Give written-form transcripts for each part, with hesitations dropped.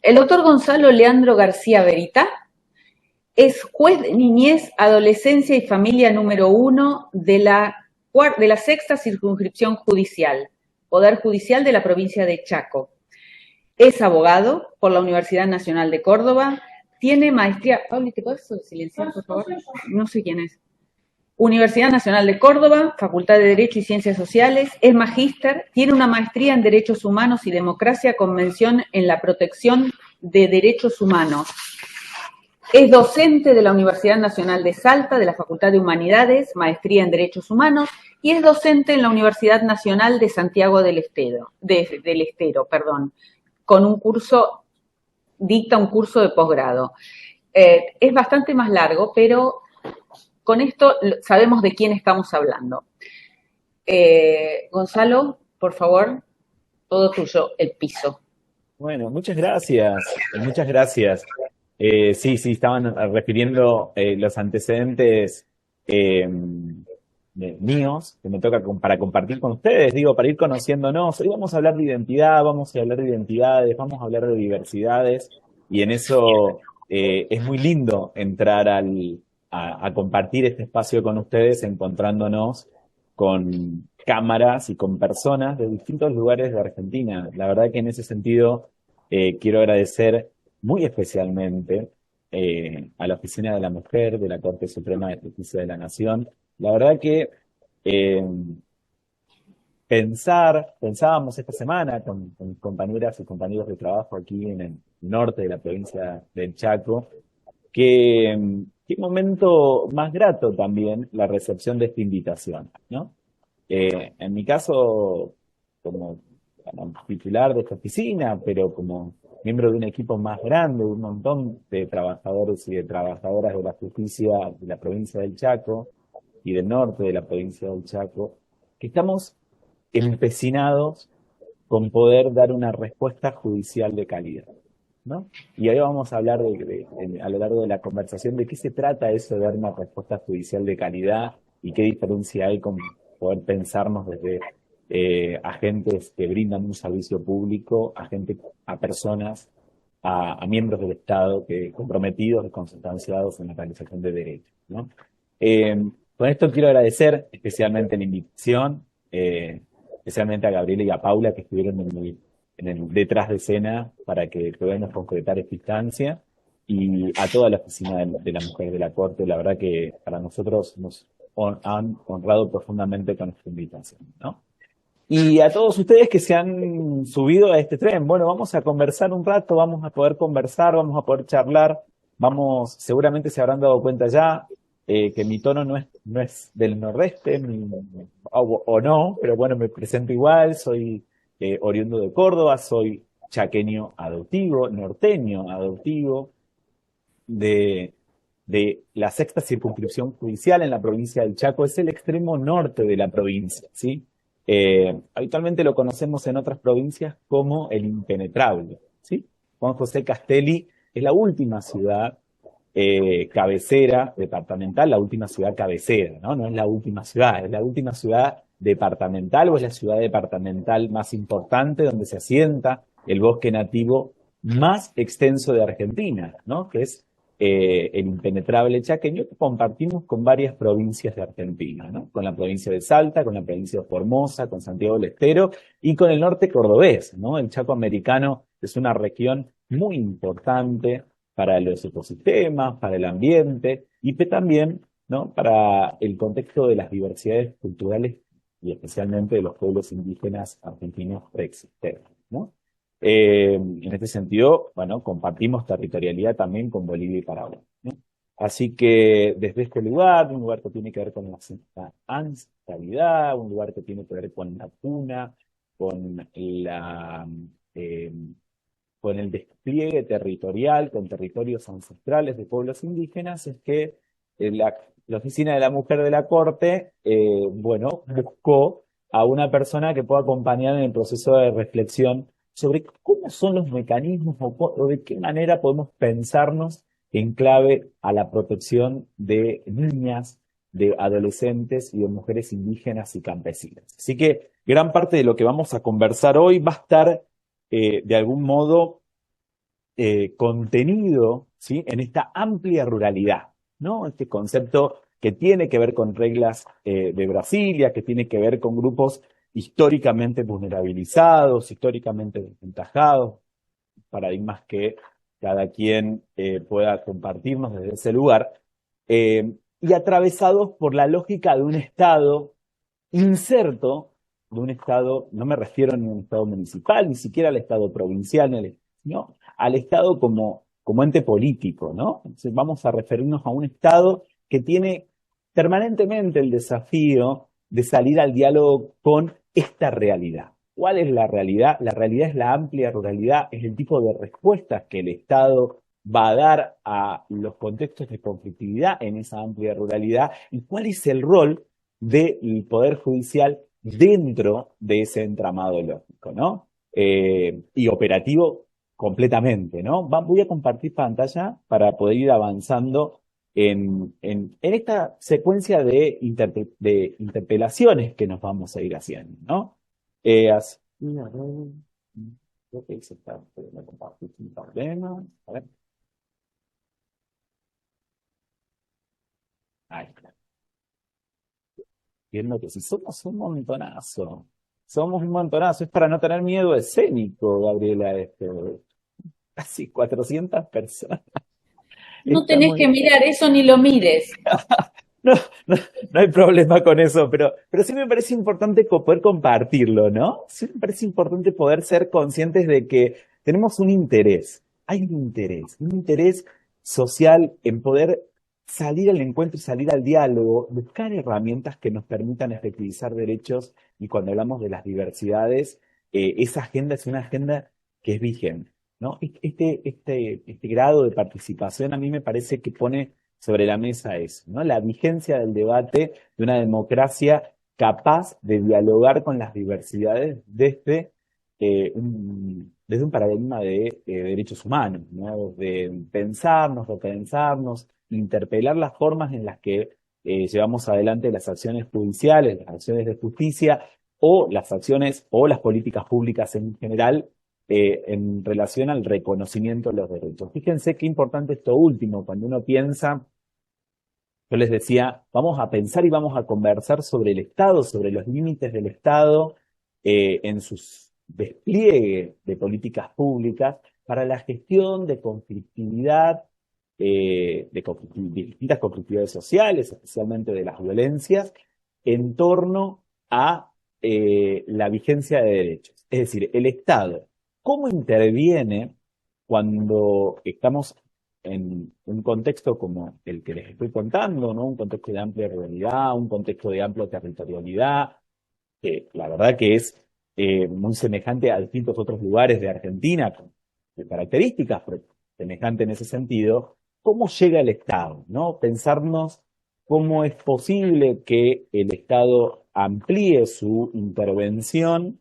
El doctor Gonzalo Leandro García Verita es juez de niñez, adolescencia y familia número 1 de la sexta circunscripción judicial, Poder Judicial de la provincia de Chaco. Es abogado por la Universidad Nacional de Córdoba, tiene maestría... Pauli, ¿te puedes silenciar, por favor? No sé quién es. Universidad Nacional de Córdoba, Facultad de Derecho y Ciencias Sociales, es magíster, tiene una maestría en Derechos Humanos y Democracia con mención en la protección de derechos humanos. Es docente de la Universidad Nacional de Salta, de la Facultad de Humanidades, maestría en Derechos Humanos, y es docente en la Universidad Nacional de Santiago del Estero, con un curso, dicta un curso de posgrado. Es bastante más largo, pero con esto sabemos de quién estamos hablando. Gonzalo, por favor, todo tuyo, el piso. Bueno, muchas gracias, muchas gracias. Sí, estaban refiriendo los antecedentes eh, míos que me toca para compartir con ustedes, digo, para ir conociéndonos. Hoy vamos a hablar de identidad, vamos a hablar de identidades, vamos a hablar de diversidades y en eso es muy lindo entrar a compartir este espacio con ustedes, encontrándonos con cámaras y con personas de distintos lugares de Argentina. La verdad que en ese sentido quiero agradecer muy especialmente a la Oficina de la Mujer de la Corte Suprema de Justicia de la Nación. La verdad que eh, pensábamos esta semana con compañeras y compañeros de trabajo aquí en el norte de la provincia del Chaco, que qué momento más grato también la recepción de esta invitación, ¿no? En mi caso, como titular de esta oficina, pero como miembro de un equipo más grande, un montón de trabajadores y de trabajadoras de la justicia de la provincia del Chaco y del norte de la provincia del Chaco, que estamos empecinados con poder dar una respuesta judicial de calidad, ¿no? Y ahí vamos a hablar a lo largo de la conversación de qué se trata eso de dar una respuesta judicial de calidad y qué diferencia hay con poder pensarnos desde agentes que brindan un servicio público, a personas, a miembros del Estado que comprometidos y consustanciados en la realización de derechos, ¿no? Eh, con esto quiero agradecer especialmente la invitación, especialmente a Gabriela y a Paula que estuvieron en el detrás de escena para que podamos concretar esta instancia y a toda la oficina de la mujer de la Corte. La verdad que para nosotros nos han honrado profundamente con esta invitación, ¿no? Y a todos ustedes que se han subido a este tren, bueno, vamos a conversar un rato, vamos a poder conversar, vamos a poder charlar, seguramente se habrán dado cuenta ya que mi tono no es del nordeste, o no, pero bueno, me presento igual, soy oriundo de Córdoba, soy chaqueño adoptivo, norteño adoptivo, de, de la sexta circunscripción judicial en la provincia del Chaco, es el extremo norte de la provincia, ¿sí? Habitualmente lo conocemos en otras provincias como el impenetrable, ¿sí? Juan José Castelli es la última ciudad cabecera departamental, la última ciudad cabecera, ¿no? No es la última ciudad, es la última ciudad departamental o es la ciudad departamental más importante donde se asienta el bosque nativo más extenso de Argentina, ¿no? Que es el impenetrable chaqueño que compartimos con varias provincias de Argentina, ¿no? Con la provincia de Salta, con la provincia de Formosa, con Santiago del Estero y con el norte cordobés, ¿no? El Chaco americano es una región muy importante para los ecosistemas, para el ambiente y también, ¿no? Para el contexto de las diversidades culturales y especialmente de los pueblos indígenas argentinos preexistentes, ¿no? En este sentido, bueno, compartimos territorialidad también con Bolivia y Paraguay, ¿no? Así que desde este lugar, un lugar que tiene que ver con la ancestralidad, un lugar que tiene que ver con la cuna, con eh, con el despliegue territorial, con territorios ancestrales de pueblos indígenas, es que la Oficina de la Mujer de la Corte, bueno, buscó a una persona que pueda acompañar en el proceso de reflexión sobre cómo son los mecanismos o de qué manera podemos pensarnos en clave a la protección de niñas, de adolescentes y de mujeres indígenas y campesinas. Así que gran parte de lo que vamos a conversar hoy va a estar de algún modo contenido, ¿sí?, en esta amplia ruralidad, ¿no? Este concepto que tiene que ver con reglas de Brasilia, que tiene que ver con grupos históricamente vulnerabilizados, históricamente desventajados, paradigmas que cada quien pueda compartirnos desde ese lugar, y atravesados por la lógica de un Estado inserto, de un Estado, no me refiero a un Estado municipal, ni siquiera al Estado provincial, no, al Estado como ente político, ¿no? Entonces vamos a referirnos a un Estado que tiene permanentemente el desafío de salir al diálogo con esta realidad. ¿Cuál es la realidad? La realidad es la amplia ruralidad, es el tipo de respuestas que el Estado va a dar a los contextos de conflictividad en esa amplia ruralidad y cuál es el rol del Poder Judicial dentro de ese entramado lógico, ¿no? Y operativo completamente, ¿no? Voy a compartir pantalla para poder ir avanzando en esta secuencia de interpelaciones que nos vamos a ir haciendo, ¿no? Creo que se está pudiendo compartir sin problema. A ver. Ahí está. Viendo que si somos un montonazo, es para no tener miedo escénico, Gabriela, casi 400 personas. No Está tenés que muy... mirar eso ni lo mires. No, no, no hay problema con eso, pero sí me parece importante poder compartirlo, ¿no? Sí me parece importante poder ser conscientes de que tenemos un interés, hay un interés social en poder salir al encuentro y salir al diálogo, buscar herramientas que nos permitan efectivizar derechos y cuando hablamos de las diversidades, esa agenda es una agenda que es vigente, ¿no? Este grado de participación a mí me parece que pone sobre la mesa eso, ¿no? La vigencia del debate de una democracia capaz de dialogar con las diversidades desde un paradigma de derechos humanos, ¿no? De pensarnos, repensarnos, interpelar las formas en las que llevamos adelante las acciones judiciales, las acciones de justicia, o las acciones o las políticas públicas en general en relación al reconocimiento de los derechos. Fíjense qué importante esto último, cuando uno piensa, yo les decía, vamos a pensar y vamos a conversar sobre el Estado, sobre los límites del Estado en sus despliegue de políticas públicas para la gestión de conflictividad, de distintas conflictividades sociales, especialmente de las violencias, en torno a la vigencia de derechos. Es decir, el Estado, ¿cómo interviene cuando estamos en un contexto como el que les estoy contando, ¿no? Un contexto de amplia ruralidad, un contexto de amplia territorialidad, que la verdad que es muy semejante a distintos otros lugares de Argentina, con características semejantes en ese sentido? ¿Cómo llega el Estado, ¿no? Pensarnos cómo es posible que el Estado amplíe su intervención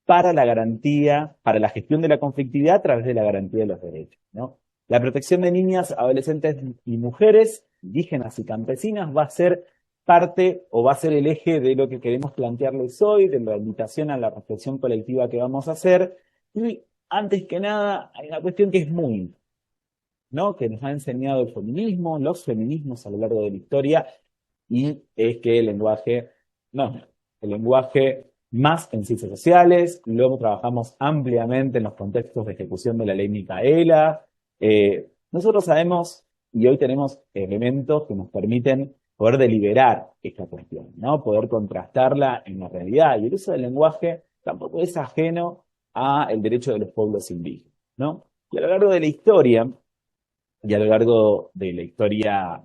para la garantía, para la gestión de la conflictividad a través de la garantía de los derechos, ¿no? La protección de niñas, adolescentes y mujeres, indígenas y campesinas, va a ser parte o va a ser el eje de lo que queremos plantearles hoy, de la invitación a la reflexión colectiva que vamos a hacer. Y antes que nada, hay una cuestión que es muy, ¿no? Que nos ha enseñado el feminismo, los feminismos a lo largo de la historia, y es que el lenguaje más en ciencias sociales, luego trabajamos ampliamente en los contextos de ejecución de la ley Micaela. Nosotros sabemos, y hoy tenemos elementos que nos permiten poder deliberar esta cuestión, ¿no? Poder contrastarla en la realidad. Y el uso del lenguaje tampoco es ajeno al derecho de los pueblos indígenas, ¿no? Y a lo largo de la historia,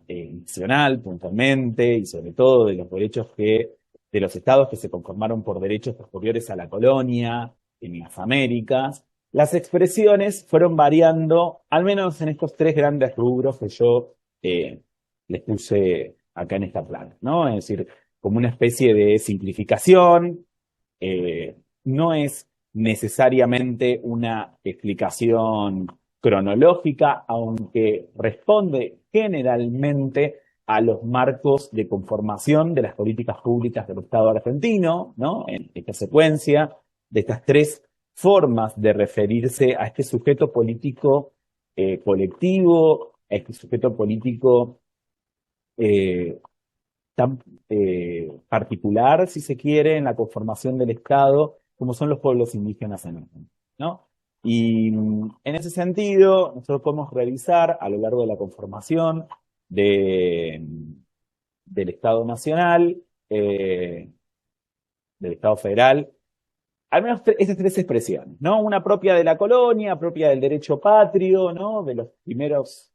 nacional, puntualmente, y sobre todo de los derechos de los estados que se conformaron por derechos posteriores a la colonia, en las Américas, las expresiones fueron variando, al menos en estos tres grandes rubros que yo les puse acá en esta plana, ¿no? Es decir, como una especie de simplificación, no es necesariamente una explicación cronológica, aunque responde generalmente a los marcos de conformación de las políticas públicas del Estado argentino, ¿no? En esta secuencia de estas tres formas de referirse a este sujeto político colectivo, a este sujeto político tan particular, si se quiere, en la conformación del Estado, como son los pueblos indígenas en Argentina, ¿no? Y en ese sentido, nosotros podemos revisar a lo largo de la conformación del Estado Nacional, del Estado Federal, al menos esas tres expresiones, ¿no? Una propia de la colonia, propia del derecho patrio, ¿no? De los primeros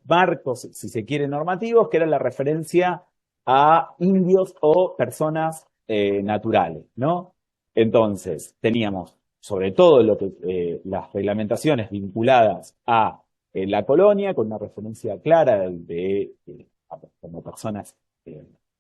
marcos, si se quiere, normativos, que era la referencia a indios o personas naturales, ¿no? Entonces, teníamos sobre todo las reglamentaciones vinculadas a la colonia, con una referencia clara como personas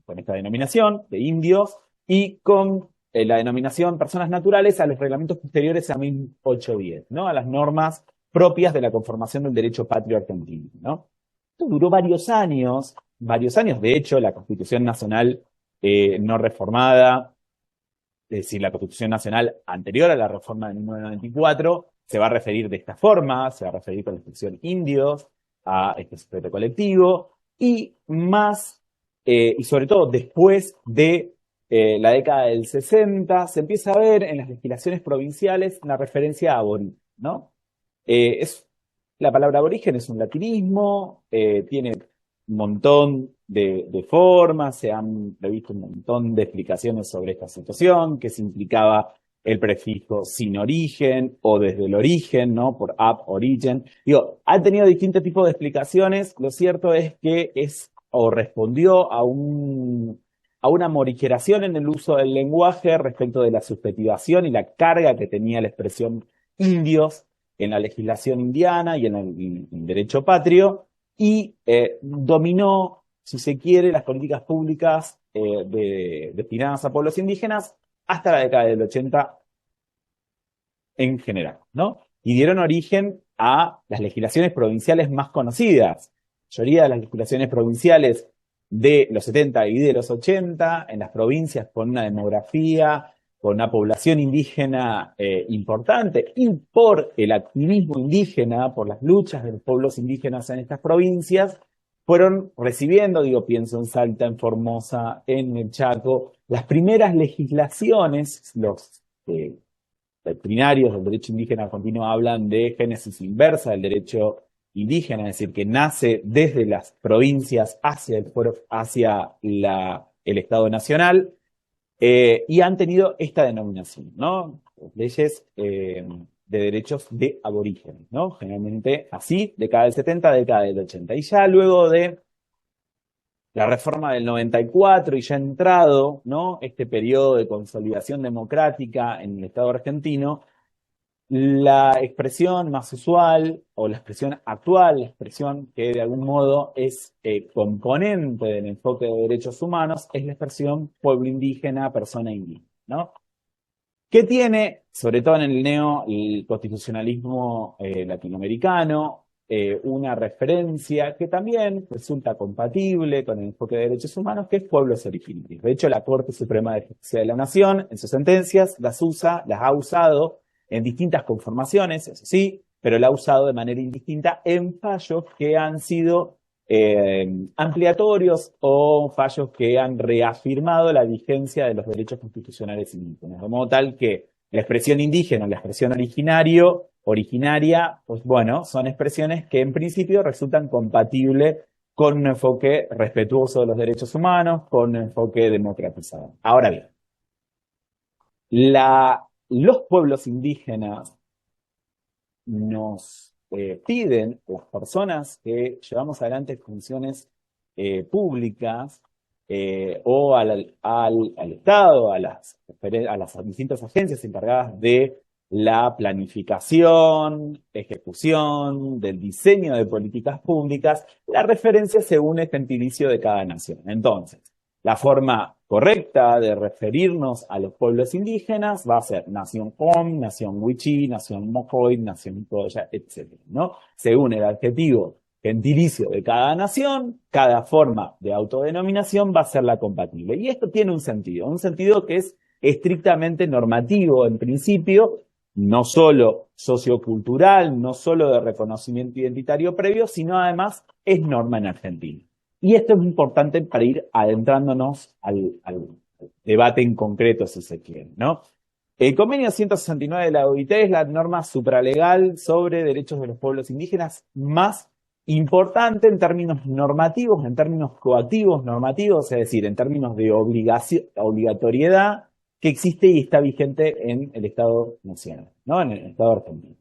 con esta denominación, de indios, y con la denominación personas naturales a los reglamentos posteriores a 1810, ¿no? A las normas propias de la conformación del derecho patrio argentino, ¿no? Esto duró varios años, de hecho, la Constitución Nacional no reformada, es decir, la Constitución Nacional anterior a la reforma de 1994, se va a referir de esta forma, se va a referir con la expresión indios a este sujeto colectivo, y más, y sobre todo después de la década del 60, se empieza a ver en las legislaciones provinciales la referencia a aborigen, ¿no? La palabra aborigen es un latinismo, tiene un montón de formas, se han previsto un montón de explicaciones sobre esta situación, que se implicaba el prefijo sin origen o desde el origen, ¿no? Por ab origin. Digo, ha tenido distintos tipos de explicaciones. Lo cierto es que respondió a una morigeración en el uso del lenguaje respecto de la subjetivación y la carga que tenía la expresión indios en la legislación indiana y en el derecho patrio, y dominó, si se quiere, las políticas públicas destinadas a pueblos indígenas hasta la década del 80 en general, ¿no? Y dieron origen a las legislaciones provinciales más conocidas. La mayoría de las legislaciones provinciales de los 70 y de los 80, en las provincias con una demografía, con una población indígena importante, y por el activismo indígena, por las luchas de los pueblos indígenas en estas provincias, fueron recibiendo, pienso en Salta, en Formosa, en el Chaco, las primeras legislaciones. Los doctrinarios del derecho indígena argentino hablan de génesis inversa del derecho indígena, es decir, que nace desde las provincias hacia el Estado Nacional, y han tenido esta denominación, ¿no? Leyes de derechos de aborígenes, ¿no? Generalmente así, década del 70, década del 80. Y ya luego de la reforma del 94 y ya entrado, ¿no? Este periodo de consolidación democrática en el Estado argentino, la expresión más usual, o la expresión actual, la expresión que de algún modo es componente del enfoque de derechos humanos, es la expresión pueblo indígena, persona indígena, ¿no? Que tiene, sobre todo en el constitucionalismo latinoamericano, una referencia que también resulta compatible con el enfoque de derechos humanos, que es pueblos originarios. De hecho, la Corte Suprema de Justicia de la Nación, en sus sentencias, las ha usado en distintas conformaciones, eso sí, pero la ha usado de manera indistinta en fallos que han sido ampliatorios o fallos que han reafirmado la vigencia de los derechos constitucionales indígenas. De modo tal que la expresión indígena, la expresión originaria, pues bueno, son expresiones que en principio resultan compatibles con un enfoque respetuoso de los derechos humanos, con un enfoque democratizado. Ahora bien, los pueblos indígenas nos piden, las personas que llevamos adelante funciones públicas o al Estado, a las distintas agencias encargadas de la planificación, ejecución, del diseño de políticas públicas, la referencia según el gentilicio de cada nación. Entonces, la forma correcta de referirnos a los pueblos indígenas va a ser nación Om, nación Wichí, nación Mojoy, nación Toya, etc., ¿no? Según el adjetivo gentilicio de cada nación, cada forma de autodenominación va a ser la compatible. Y esto tiene un sentido que es estrictamente normativo en principio, no solo sociocultural, no solo de reconocimiento identitario previo, sino además es norma en Argentina. Y esto es importante para ir adentrándonos al debate en concreto, si se quiere, ¿no? El convenio 169 de la OIT es la norma supralegal sobre derechos de los pueblos indígenas más importante en términos normativos, en términos coactivos normativos, es decir, en términos de obligatoriedad que existe y está vigente en el Estado nacional, ¿no? En el Estado argentino.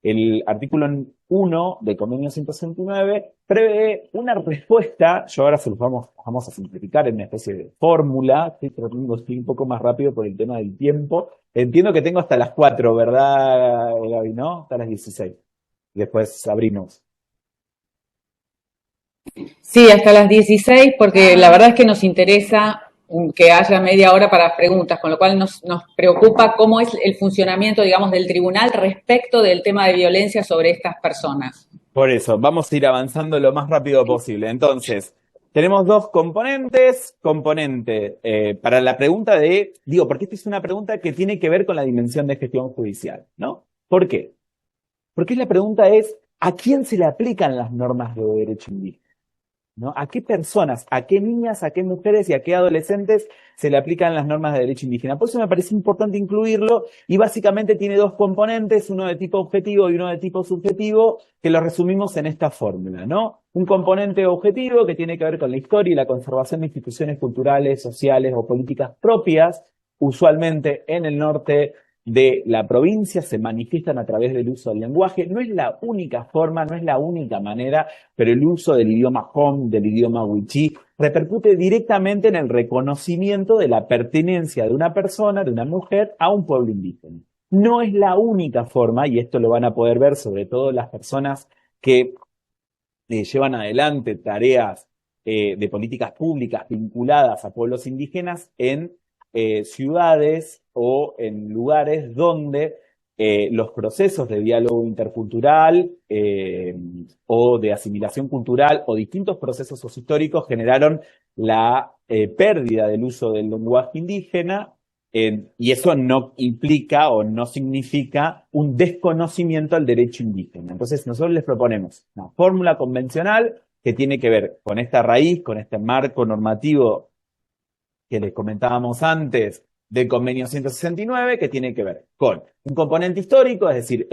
El artículo 1 del convenio 169 prevé una respuesta, yo ahora se los vamos a simplificar en una especie de fórmula, estoy tratando de ir un poco más rápido por el tema del tiempo. Entiendo que tengo hasta las 4, ¿verdad, Gaby? ¿No? Hasta las 16. Después abrimos. Sí, hasta las 16, porque la verdad es que nos interesa que haya media hora para preguntas, con lo cual nos preocupa cómo es el funcionamiento, digamos, del tribunal respecto del tema de violencia sobre estas personas. Por eso, vamos a ir avanzando lo más rápido posible. Entonces, tenemos dos componentes. Para la pregunta porque esta es una pregunta que tiene que ver con la dimensión de gestión judicial, ¿no? ¿Por qué? Porque la pregunta es, ¿a quién se le aplican las normas de derecho indígena? ¿No? ¿A qué personas, a qué niñas, a qué mujeres y a qué adolescentes se le aplican las normas de derecho indígena? Por eso me parece importante incluirlo y básicamente tiene dos componentes, uno de tipo objetivo y uno de tipo subjetivo, que lo resumimos en esta fórmula, ¿no? Un componente objetivo que tiene que ver con la historia y la conservación de instituciones culturales, sociales o políticas propias, usualmente en el norte de la provincia, se manifiestan a través del uso del lenguaje. No es la única forma, no es la única manera, pero el uso del idioma hom, del idioma wichí, repercute directamente en el reconocimiento de la pertenencia de una persona, de una mujer, a un pueblo indígena. No es la única forma, y esto lo van a poder ver sobre todo las personas que llevan adelante tareas de políticas públicas vinculadas a pueblos indígenas en ciudades o en lugares donde los procesos de diálogo intercultural o de asimilación cultural o distintos procesos sociohistóricos generaron la pérdida del uso del lenguaje indígena, y eso no implica o no significa un desconocimiento al derecho indígena. Entonces nosotros les proponemos una fórmula convencional que tiene que ver con esta raíz, con este marco normativo que les comentábamos antes del convenio 169, que tiene que ver con un componente histórico, es decir,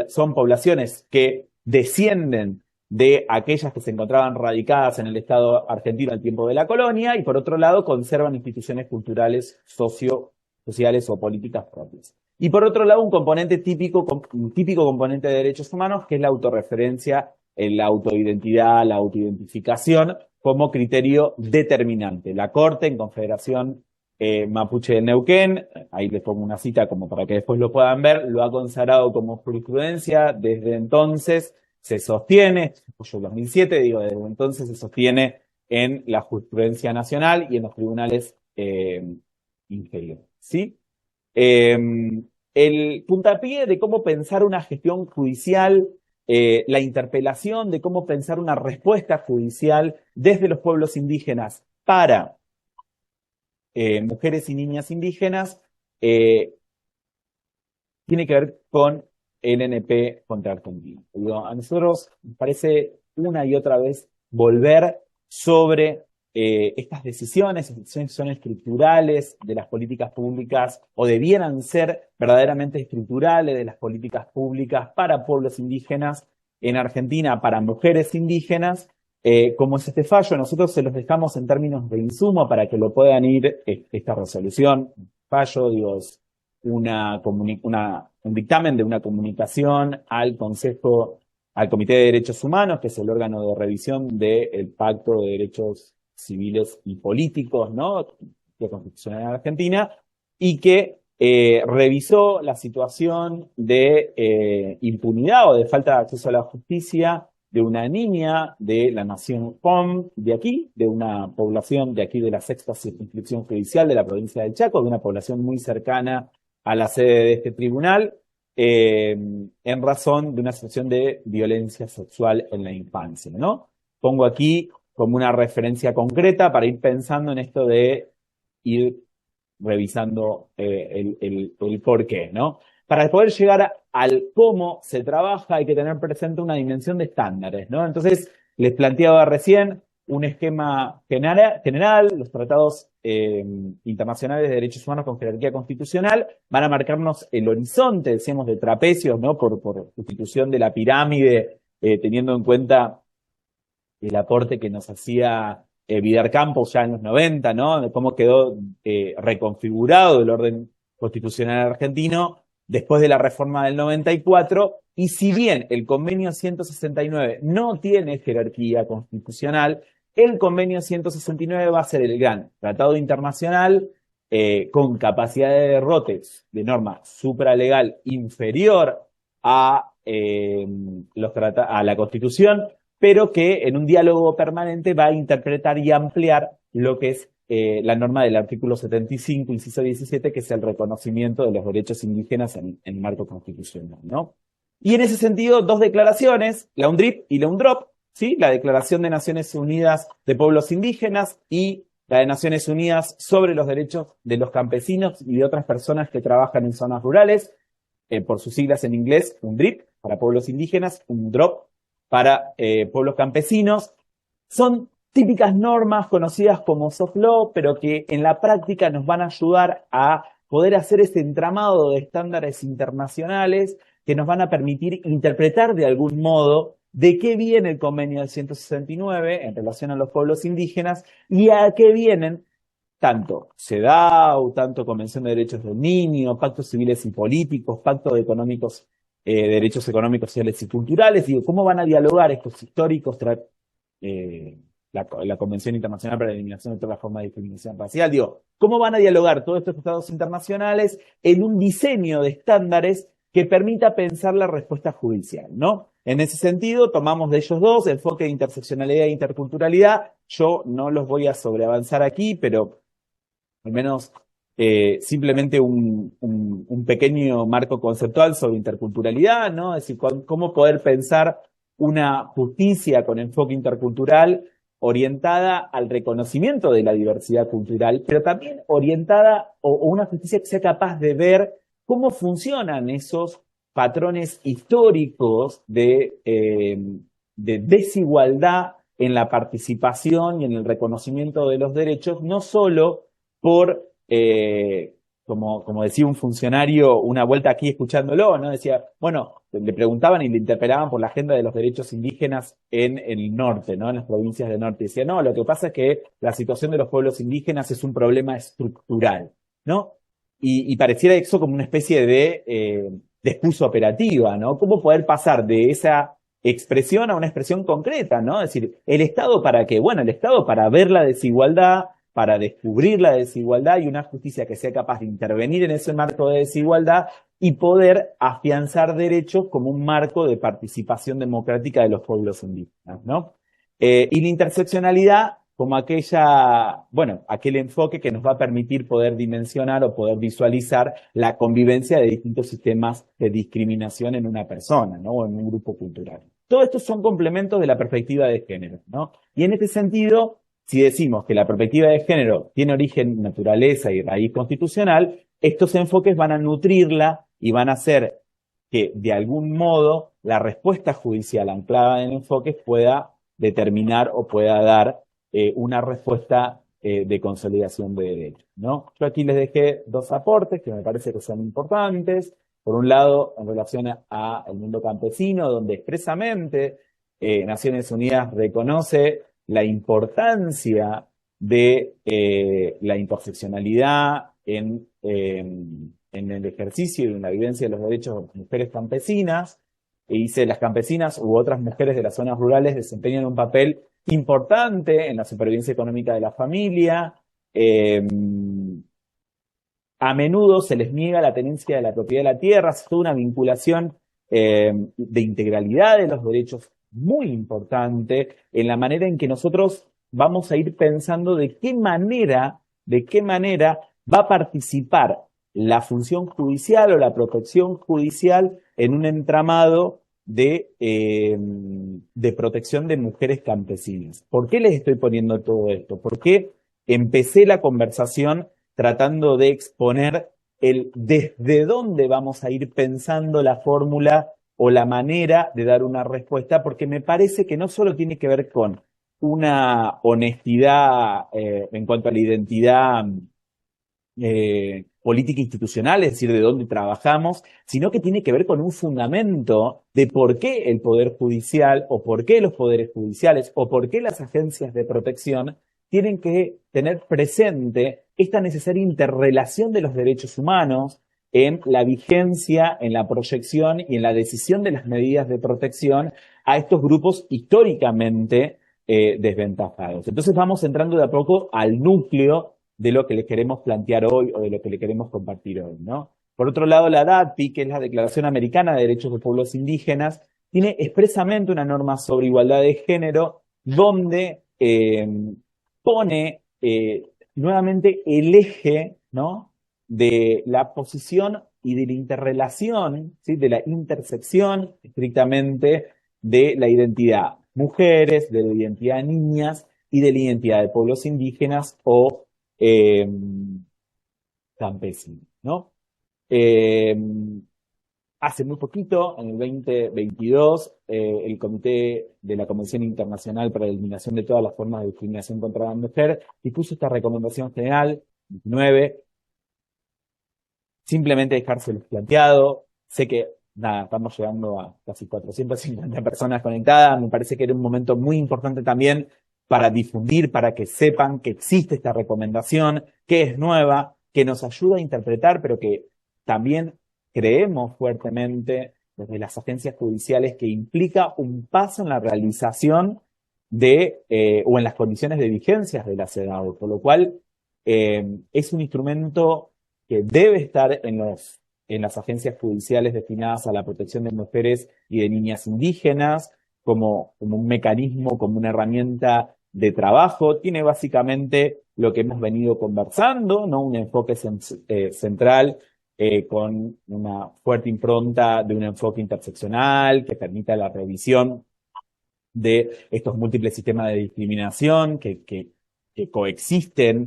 son poblaciones que descienden de aquellas que se encontraban radicadas en el Estado argentino al tiempo de la colonia, y por otro lado conservan instituciones culturales, sociales o políticas propias. Y por otro lado, un típico componente de derechos humanos, que es la autorreferencia, la autoidentidad, la autoidentificación, como criterio determinante. La Corte en Confederación Mapuche del Neuquén, ahí les pongo una cita como para que después lo puedan ver, lo ha consagrado como jurisprudencia. Desde entonces se sostiene, en 2007, desde entonces se sostiene en la jurisprudencia nacional y en los tribunales inferiores, ¿sí? El puntapié de cómo pensar una gestión judicial, la interpelación de cómo pensar una respuesta judicial desde los pueblos indígenas para mujeres y niñas indígenas, tiene que ver con el NP contra Argentina. A nosotros nos parece una y otra vez volver sobre estas decisiones son estructurales de las políticas públicas, o debieran ser verdaderamente estructurales de las políticas públicas para pueblos indígenas en Argentina, para mujeres indígenas. Como es este fallo, nosotros se los dejamos en términos de insumo para que lo puedan ir, esta resolución, fallo, es un dictamen de una comunicación al Comité de Derechos Humanos, que es el órgano de revisión del Pacto de Derechos Civiles y Políticos, ¿no?, de Constitucional en Argentina, y que revisó la situación de impunidad o de falta de acceso a la justicia de una niña de la nación hom de aquí, de una población de aquí de la sexta circunscripción judicial de la provincia del Chaco, de una población muy cercana a la sede de este tribunal, en razón de una situación de violencia sexual en la infancia, ¿no? Pongo aquí como una referencia concreta para ir pensando en esto de ir revisando el porqué, ¿no? para poder llegar al cómo se trabaja hay que tener presente una dimensión de estándares, ¿no? Entonces, les planteaba recién un esquema general, los tratados internacionales de derechos humanos con jerarquía constitucional van a marcarnos el horizonte, decíamos, de trapecios, ¿no? Por sustitución de la pirámide, teniendo en cuenta el aporte que nos hacía Vidar Campos ya en los 90, ¿no? De cómo quedó reconfigurado el orden constitucional argentino después de la reforma del 94, y si bien el convenio 169 no tiene jerarquía constitucional, el convenio 169 va a ser el gran tratado internacional con capacidad de derrotes de norma supralegal inferior a, a la Constitución, pero que en un diálogo permanente va a interpretar y ampliar lo que es la norma del artículo 75, inciso 17, que es el reconocimiento de los derechos indígenas en el marco constitucional, ¿no? Y en ese sentido, dos declaraciones, la UNDRIP y la UNDROP, ¿sí? La Declaración de Naciones Unidas de Pueblos Indígenas y la de Naciones Unidas sobre los derechos de los campesinos y de otras personas que trabajan en zonas rurales, por sus siglas en inglés, UNDRIP, para pueblos indígenas, UNDROP, para pueblos campesinos. Son típicas normas conocidas como soft law, pero que en la práctica nos van a ayudar a poder hacer ese entramado de estándares internacionales que nos van a permitir interpretar de algún modo de qué viene el convenio del 169 en relación a los pueblos indígenas y a qué vienen tanto CEDAW, tanto Convención de Derechos del Niño, pactos civiles y políticos, pactos de económicos, derechos económicos, sociales y culturales. Digo, ¿cómo van a dialogar estos históricos la Convención Internacional para la Eliminación de todas las formas de discriminación racial? Digo, ¿cómo van a dialogar todos estos tratados internacionales en un diseño de estándares que permita pensar la respuesta judicial, ¿no? En ese sentido, tomamos de ellos dos, enfoque de interseccionalidad e interculturalidad. Yo no los voy a sobreavanzar aquí, pero al menos simplemente un pequeño marco conceptual sobre interculturalidad, ¿no? Es decir, cómo poder pensar una justicia con enfoque intercultural orientada al reconocimiento de la diversidad cultural, pero también orientada, o una justicia que sea capaz de ver cómo funcionan esos patrones históricos de desigualdad en la participación y en el reconocimiento de los derechos, no solo por, como decía un funcionario una vuelta aquí escuchándolo, ¿no? Decía, bueno, le preguntaban y le interpelaban por la agenda de los derechos indígenas en el norte, ¿no? En las provincias del norte. Y decía, no, lo que pasa es que la situación de los pueblos indígenas es un problema estructural, ¿no? Y pareciera eso como una especie de excusa operativa, ¿no? ¿Cómo poder pasar de esa expresión a una expresión concreta, ¿no? Es decir, ¿el Estado para qué? Bueno, el Estado para ver la desigualdad, para descubrir la desigualdad y una justicia que sea capaz de intervenir en ese marco de desigualdad y poder afianzar derechos como un marco de participación democrática de los pueblos indígenas, ¿no? Y la interseccionalidad como aquel enfoque que nos va a permitir poder dimensionar o poder visualizar la convivencia de distintos sistemas de discriminación en una persona, ¿no? O en un grupo cultural. Todo esto son complementos de la perspectiva de género, ¿no? Y en este sentido, si decimos que la perspectiva de género tiene origen, naturaleza y raíz constitucional, estos enfoques van a nutrirla y van a hacer que, de algún modo, la respuesta judicial anclada en enfoques pueda determinar o pueda dar una respuesta de consolidación de derechos, ¿no? Yo aquí les dejé dos aportes que me parece que son importantes. Por un lado, en relación al mundo campesino, donde expresamente Naciones Unidas reconoce la importancia de la interseccionalidad en el ejercicio y en la vivencia de los derechos de las mujeres campesinas, y dice, las campesinas u otras mujeres de las zonas rurales desempeñan un papel importante en la supervivencia económica de la familia. A menudo se les niega la tenencia de la propiedad de la tierra, es toda una vinculación de integralidad de los derechos muy importante en la manera en que nosotros vamos a ir pensando de qué manera va a participar la función judicial o la protección judicial en un entramado de protección de mujeres campesinas. ¿Por qué les estoy poniendo todo esto? Porque empecé la conversación tratando de exponer el desde dónde vamos a ir pensando la fórmula o la manera de dar una respuesta, porque me parece que no solo tiene que ver con una honestidad en cuanto a la identidad política institucional, es decir, de dónde trabajamos, sino que tiene que ver con un fundamento de por qué el Poder Judicial o por qué los poderes judiciales o por qué las agencias de protección tienen que tener presente esta necesaria interrelación de los derechos humanos en la vigencia, en la proyección y en la decisión de las medidas de protección a estos grupos históricamente desventajados. Entonces vamos entrando de a poco al núcleo de lo que les queremos plantear hoy o de lo que le queremos compartir hoy, ¿no? Por otro lado, la DATI, que es la Declaración Americana de Derechos de Pueblos Indígenas, tiene expresamente una norma sobre igualdad de género donde pone nuevamente el eje, ¿no?, de la posición y de la interrelación, ¿sí?, de la intersección estrictamente de la identidad mujeres, de la identidad niñas y de la identidad de pueblos indígenas o campesinos, ¿no? Hace muy poquito, en el 2022, el Comité de la Convención Internacional para la Eliminación de todas las formas de discriminación contra la mujer dispuso esta recomendación general 19, simplemente dejárselo planteado. Sé que, nada, estamos llegando a casi 450 personas conectadas. Me parece que era un momento muy importante también para difundir, para que sepan que existe esta recomendación, que es nueva, que nos ayuda a interpretar, pero que también creemos fuertemente desde las agencias judiciales que implica un paso en la realización de, o en las condiciones de vigencia de la CEDAW, por lo cual es un instrumento que debe estar en las agencias judiciales destinadas a la protección de mujeres y de niñas indígenas, como un mecanismo, como una herramienta de trabajo. Tiene básicamente lo que hemos venido conversando, ¿no? Un enfoque central con una fuerte impronta de un enfoque interseccional que permita la revisión de estos múltiples sistemas de discriminación que coexisten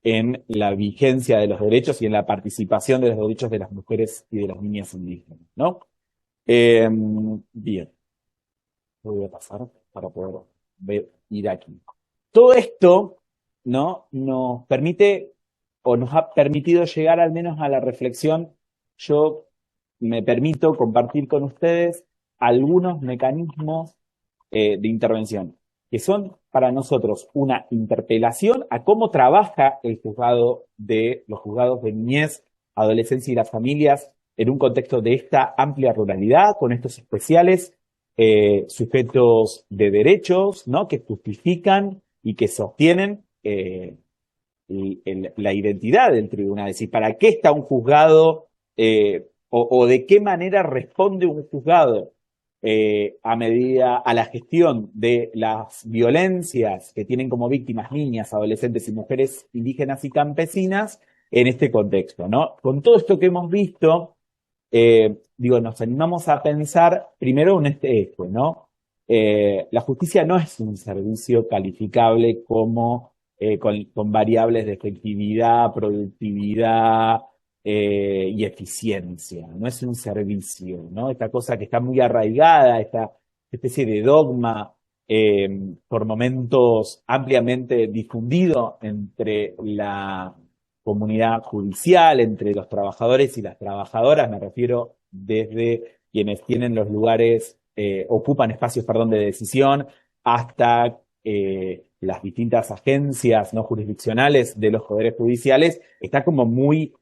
en la vigencia de los derechos y en la participación de los derechos de las mujeres y de las niñas indígenas, ¿no? Bien. Voy a pasar para poder ir aquí. Todo esto, ¿no?, nos permite o nos ha permitido llegar al menos a la reflexión. Yo me permito compartir con ustedes algunos mecanismos de intervención que son para nosotros una interpelación a cómo trabaja el juzgado los juzgados de niñez, adolescencia y las familias en un contexto de esta amplia ruralidad, con estos especiales sujetos de derechos, ¿no?, que justifican y que sostienen la identidad del tribunal. Es decir, ¿para qué está un juzgado o de qué manera responde un juzgado a la gestión de las violencias que tienen como víctimas niñas, adolescentes y mujeres indígenas y campesinas en este contexto, ¿no? Con todo esto que hemos visto, nos animamos a pensar primero en este eje, ¿no? La justicia no es un servicio calificable como con variables de efectividad, productividad y eficiencia. No es un servicio, ¿no? Esta cosa que está muy arraigada, esta especie de dogma por momentos ampliamente difundido entre la comunidad judicial, entre los trabajadores y las trabajadoras, me refiero desde quienes tienen los lugares, ocupan espacios, de decisión, hasta las distintas agencias no jurisdiccionales de los poderes judiciales, está como muy,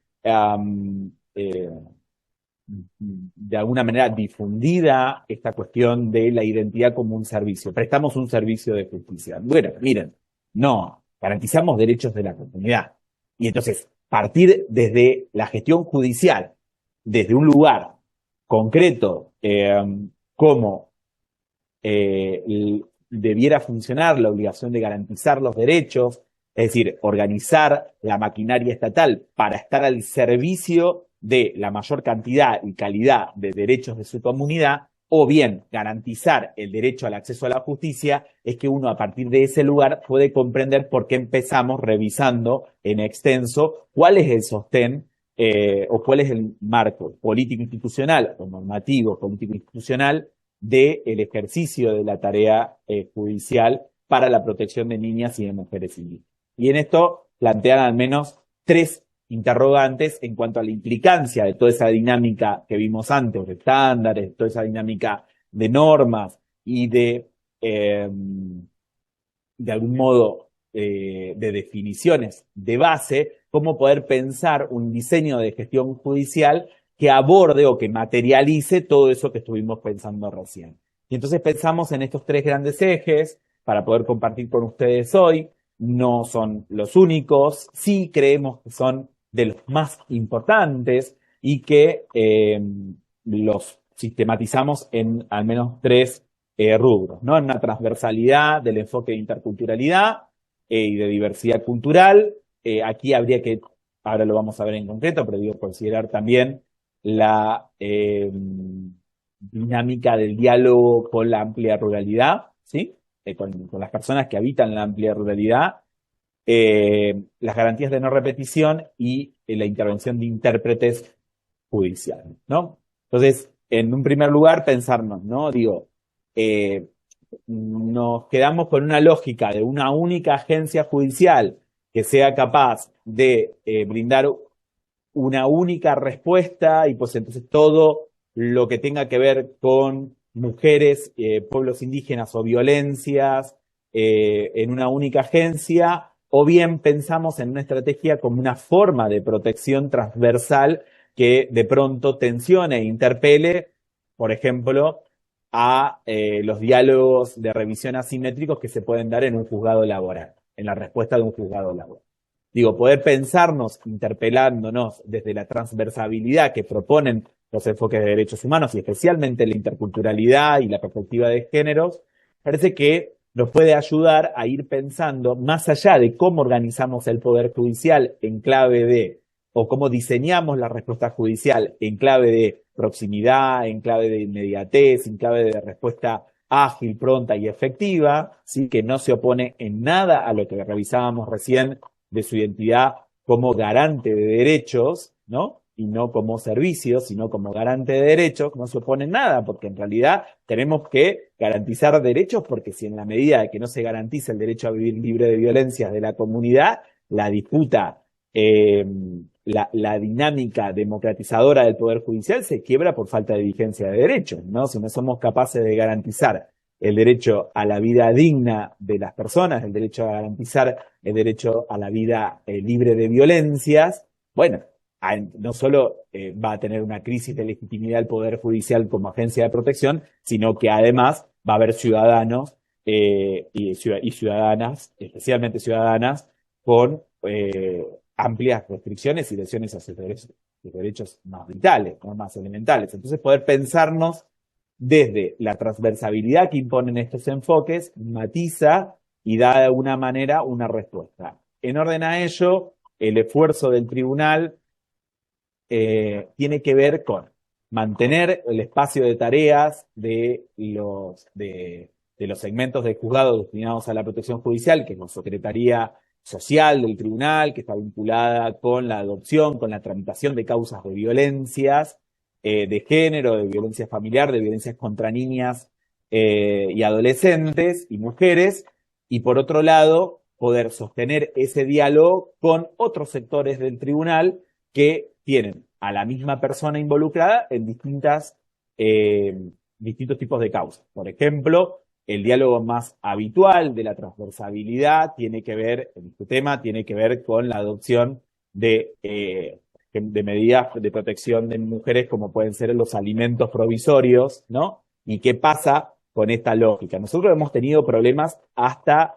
de alguna manera, difundida esta cuestión de la identidad como un servicio. Prestamos un servicio de justicia. Bueno, miren, no, garantizamos derechos de la comunidad. Y entonces, partir desde la gestión judicial, desde un lugar concreto, como debiera funcionar la obligación de garantizar los derechos, es decir, organizar la maquinaria estatal para estar al servicio de la mayor cantidad y calidad de derechos de su comunidad, o bien garantizar el derecho al acceso a la justicia, es que uno a partir de ese lugar puede comprender por qué empezamos revisando en extenso cuál es el sostén o cuál es el marco político-institucional o normativo político-institucional del ejercicio de la tarea judicial para la protección de niñas y de mujeres y niños. Y en esto plantean al menos 3 interrogantes en cuanto a la implicancia de toda esa dinámica que vimos antes, de estándares, toda esa dinámica de normas y de algún modo, de definiciones de base, cómo poder pensar un diseño de gestión judicial que aborde o que materialice todo eso que estuvimos pensando recién. Y entonces pensamos en estos 3 grandes ejes para poder compartir con ustedes hoy. No son los únicos, sí creemos que son de los más importantes y que los sistematizamos en al menos 3 rubros, ¿no? En una transversalidad del enfoque de interculturalidad y de diversidad cultural. Aquí habría que, ahora lo vamos a ver en concreto, pero digo, considerar también la dinámica del diálogo con la amplia ruralidad, ¿sí? Con las personas que habitan la amplia ruralidad, las garantías de no repetición y la intervención de intérpretes judiciales, ¿no? Entonces, en un primer lugar, pensarnos, ¿no? Digo, nos quedamos con una lógica de una única agencia judicial que sea capaz de brindar una única respuesta y pues entonces todo lo que tenga que ver con mujeres, pueblos indígenas o violencias en una única agencia, o bien pensamos en una estrategia como una forma de protección transversal que de pronto tensione e interpele, por ejemplo, a los diálogos de revisión asimétricos que se pueden dar en un juzgado laboral, en la respuesta de un juzgado laboral. Digo, poder pensarnos interpelándonos desde la transversalidad que proponen los enfoques de derechos humanos y especialmente la interculturalidad y la perspectiva de géneros, parece que nos puede ayudar a ir pensando más allá de cómo organizamos el poder judicial en clave de, o cómo diseñamos la respuesta judicial en clave de proximidad, en clave de inmediatez, en clave de respuesta ágil, pronta y efectiva, ¿sí? Que no se opone en nada a lo que revisábamos recién de su identidad como garante de derechos, ¿no? Y no como servicio, sino como garante de derechos, no se opone en nada, porque en realidad tenemos que garantizar derechos, porque si en la medida de que no se garantiza el derecho a vivir libre de violencias de la comunidad, la disputa, la dinámica democratizadora del Poder Judicial se quiebra por falta de vigencia de derechos, ¿no? Si no somos capaces de garantizar el derecho a la vida digna de las personas, el derecho a garantizar el derecho a la vida libre de violencias, bueno, no solo va a tener una crisis de legitimidad el Poder Judicial como agencia de protección, sino que además va a haber ciudadanos y ciudadanas, especialmente ciudadanas, con amplias restricciones y lesiones a sus derechos más vitales, ¿no? Más elementales. Entonces poder pensarnos desde la transversalidad que imponen estos enfoques, matiza y da de alguna manera una respuesta. En orden a ello, el esfuerzo del tribunal tiene que ver con mantener el espacio de tareas de los segmentos de juzgado destinados a la protección judicial, que es la Secretaría Social del Tribunal, que está vinculada con la adopción, con la tramitación de causas de violencias de género, de violencia familiar, de violencias contra niñas y adolescentes y mujeres, y por otro lado, poder sostener ese diálogo con otros sectores del tribunal que tienen a la misma persona involucrada en distintos tipos de causas. Por ejemplo, el diálogo más habitual de la transversalidad tiene que ver, en este tema, tiene que ver con la adopción de medidas de protección de mujeres como pueden ser los alimentos provisorios, ¿no? ¿Y qué pasa con esta lógica? Nosotros hemos tenido problemas hasta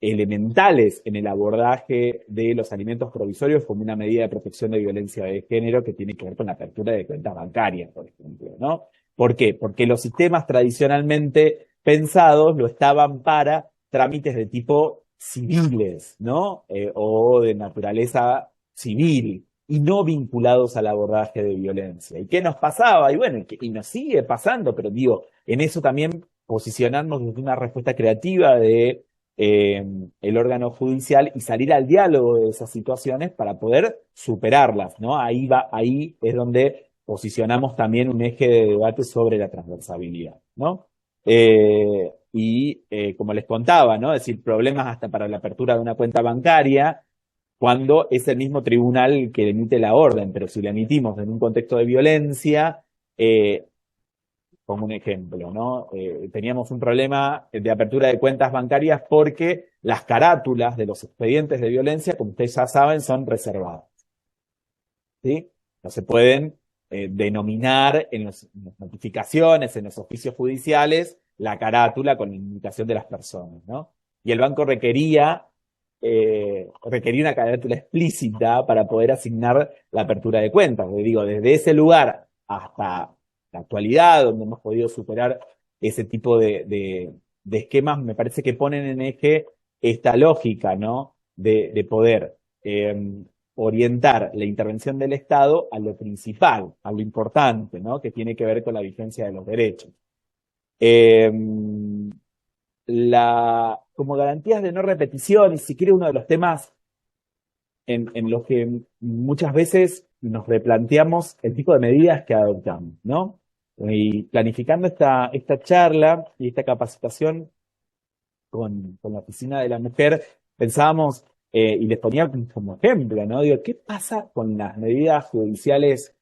elementales en el abordaje de los alimentos provisorios como una medida de protección de violencia de género que tiene que ver con la apertura de cuentas bancarias, por ejemplo, ¿no? ¿Por qué? Porque los sistemas tradicionalmente pensados lo estaban para trámites de tipo civiles, ¿no? O de naturaleza civil y no vinculados al abordaje de violencia. ¿Y qué nos pasaba? Y bueno, y nos sigue pasando, pero digo, en eso también posicionarnos desde una respuesta creativa de el órgano judicial y salir al diálogo de esas situaciones para poder superarlas, ¿no? Ahí es donde posicionamos también un eje de debate sobre la transversabilidad, ¿no? Como les contaba, ¿no? Es decir, problemas hasta para la apertura de una cuenta bancaria, cuando es el mismo tribunal que emite la orden, pero si la emitimos en un contexto de violencia, como un ejemplo, ¿no? Teníamos un problema de apertura de cuentas bancarias porque las carátulas de los expedientes de violencia, como ustedes ya saben, son reservadas, ¿sí? No se pueden denominar en las notificaciones, en los oficios judiciales, la carátula con la indicación de las personas, ¿no? Y el banco requería una carátula explícita para poder asignar la apertura de cuentas. Porque digo, desde ese lugar hasta la actualidad, donde hemos podido superar ese tipo de esquemas, me parece que ponen en eje esta lógica, ¿no? De poder orientar la intervención del Estado a lo principal, a lo importante, ¿no? Que tiene que ver con la vigencia de los derechos. Como garantías de no repetición, y si quiere uno de los temas en los que muchas veces nos replanteamos el tipo de medidas que adoptamos, ¿no? Y planificando esta charla y esta capacitación con la Oficina de la Mujer, pensábamos, y les ponía como ejemplo, ¿no? Digo, ¿qué pasa con las medidas judiciales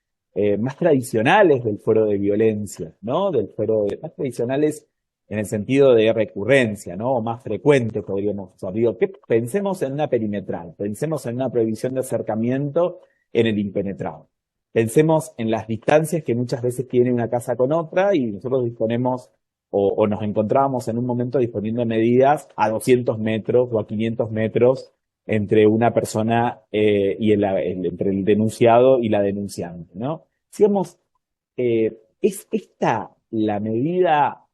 más tradicionales del fuero de violencia, ¿no? Más tradicionales en el sentido de recurrencia, ¿no? O más frecuente, podríamos decir. Digo, pensemos en una perimetral, pensemos en una prohibición de acercamiento en el impenetrable. Pensemos en las distancias que muchas veces tiene una casa con otra y nosotros disponemos o nos encontrábamos en un momento disponiendo de medidas a 200 metros o a 500 metros entre una persona entre el denunciado y la denunciante, ¿no? Digamos, ¿es esta la medida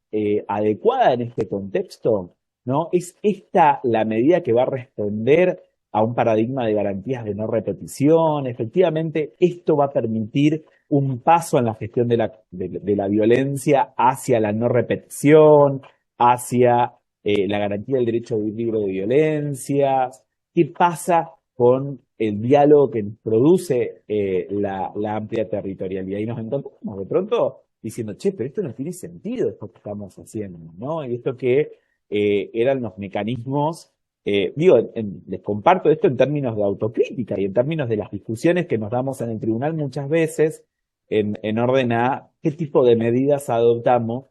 adecuada en este contexto? ¿No? ¿Es esta la medida que va a responder a un paradigma de garantías de no repetición? Efectivamente, esto va a permitir un paso en la gestión de la violencia hacia la no repetición, hacia la garantía del derecho de vivir libre de violencias. ¿Qué pasa con el diálogo que produce la amplia territorialidad? Y nos encontramos de pronto diciendo, che, pero esto no tiene sentido, esto que estamos haciendo, ¿no? Y esto que eran los mecanismos, les comparto esto en términos de autocrítica y en términos de las discusiones que nos damos en el tribunal muchas veces en orden a qué tipo de medidas adoptamos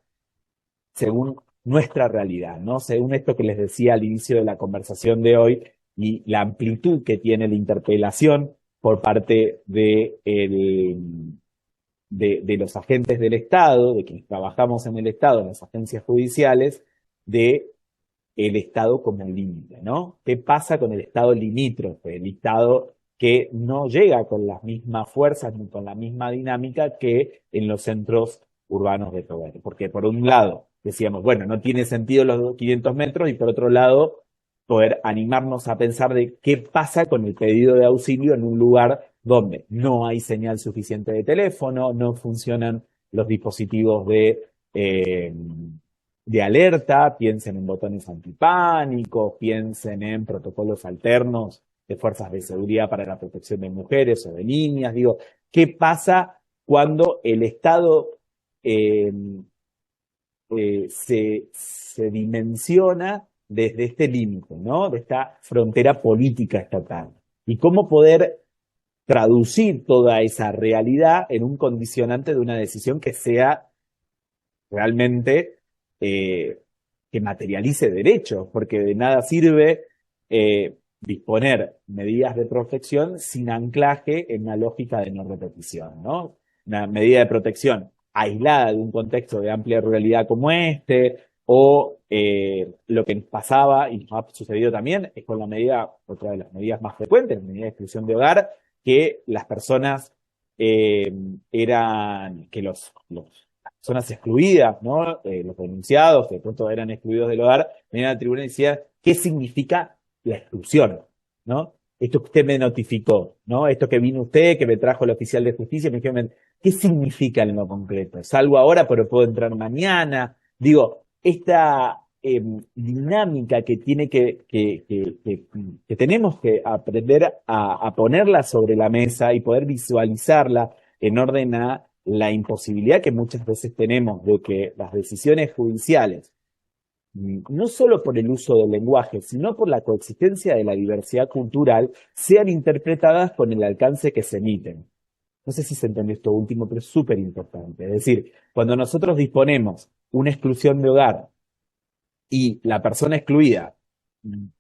según nuestra realidad, ¿no? Según esto que les decía al inicio de la conversación de hoy y la amplitud que tiene la interpelación por parte de los agentes del Estado, de quienes trabajamos en el Estado, en las agencias judiciales, de el Estado como límite, ¿no? ¿Qué pasa con el Estado limítrofe? El Estado que no llega con las mismas fuerzas ni con la misma dinámica que en los centros urbanos de poder. Porque por un lado decíamos, bueno, no tiene sentido los 500 metros y por otro lado poder animarnos a pensar de qué pasa con el pedido de auxilio en un lugar donde no hay señal suficiente de teléfono, no funcionan los dispositivos de alerta, piensen en botones antipánico, piensen en protocolos alternos de fuerzas de seguridad para la protección de mujeres o de niñas. Digo, ¿qué pasa cuando el Estado se dimensiona desde este límite, ¿no? De esta frontera política estatal? Y cómo poder traducir toda esa realidad en un condicionante de una decisión que sea realmente que materialice derechos, porque de nada sirve disponer medidas de protección sin anclaje en una lógica de no repetición, ¿no? Una medida de protección aislada de un contexto de amplia ruralidad como este, o lo que nos pasaba y nos ha sucedido también es con otra de las medidas más frecuentes, la medida de exclusión de hogar, que las personas las personas excluidas, ¿no? Los denunciados, que de pronto eran excluidos del hogar, venían al tribunal y decían, ¿qué significa la exclusión? ¿No? Esto que usted me notificó, ¿no? Esto que vino usted, que me trajo el oficial de justicia, me dijeron, ¿qué significa en lo concreto? Salgo ahora, pero puedo entrar mañana. Digo, esta dinámica que tiene que tenemos que aprender a ponerla sobre la mesa y poder visualizarla en orden a la imposibilidad que muchas veces tenemos de que las decisiones judiciales, no solo por el uso del lenguaje, sino por la coexistencia de la diversidad cultural, sean interpretadas con el alcance que se emiten. No sé si se entendió esto último, pero es súper importante. Es decir, cuando nosotros disponemos una exclusión de hogar y la persona excluida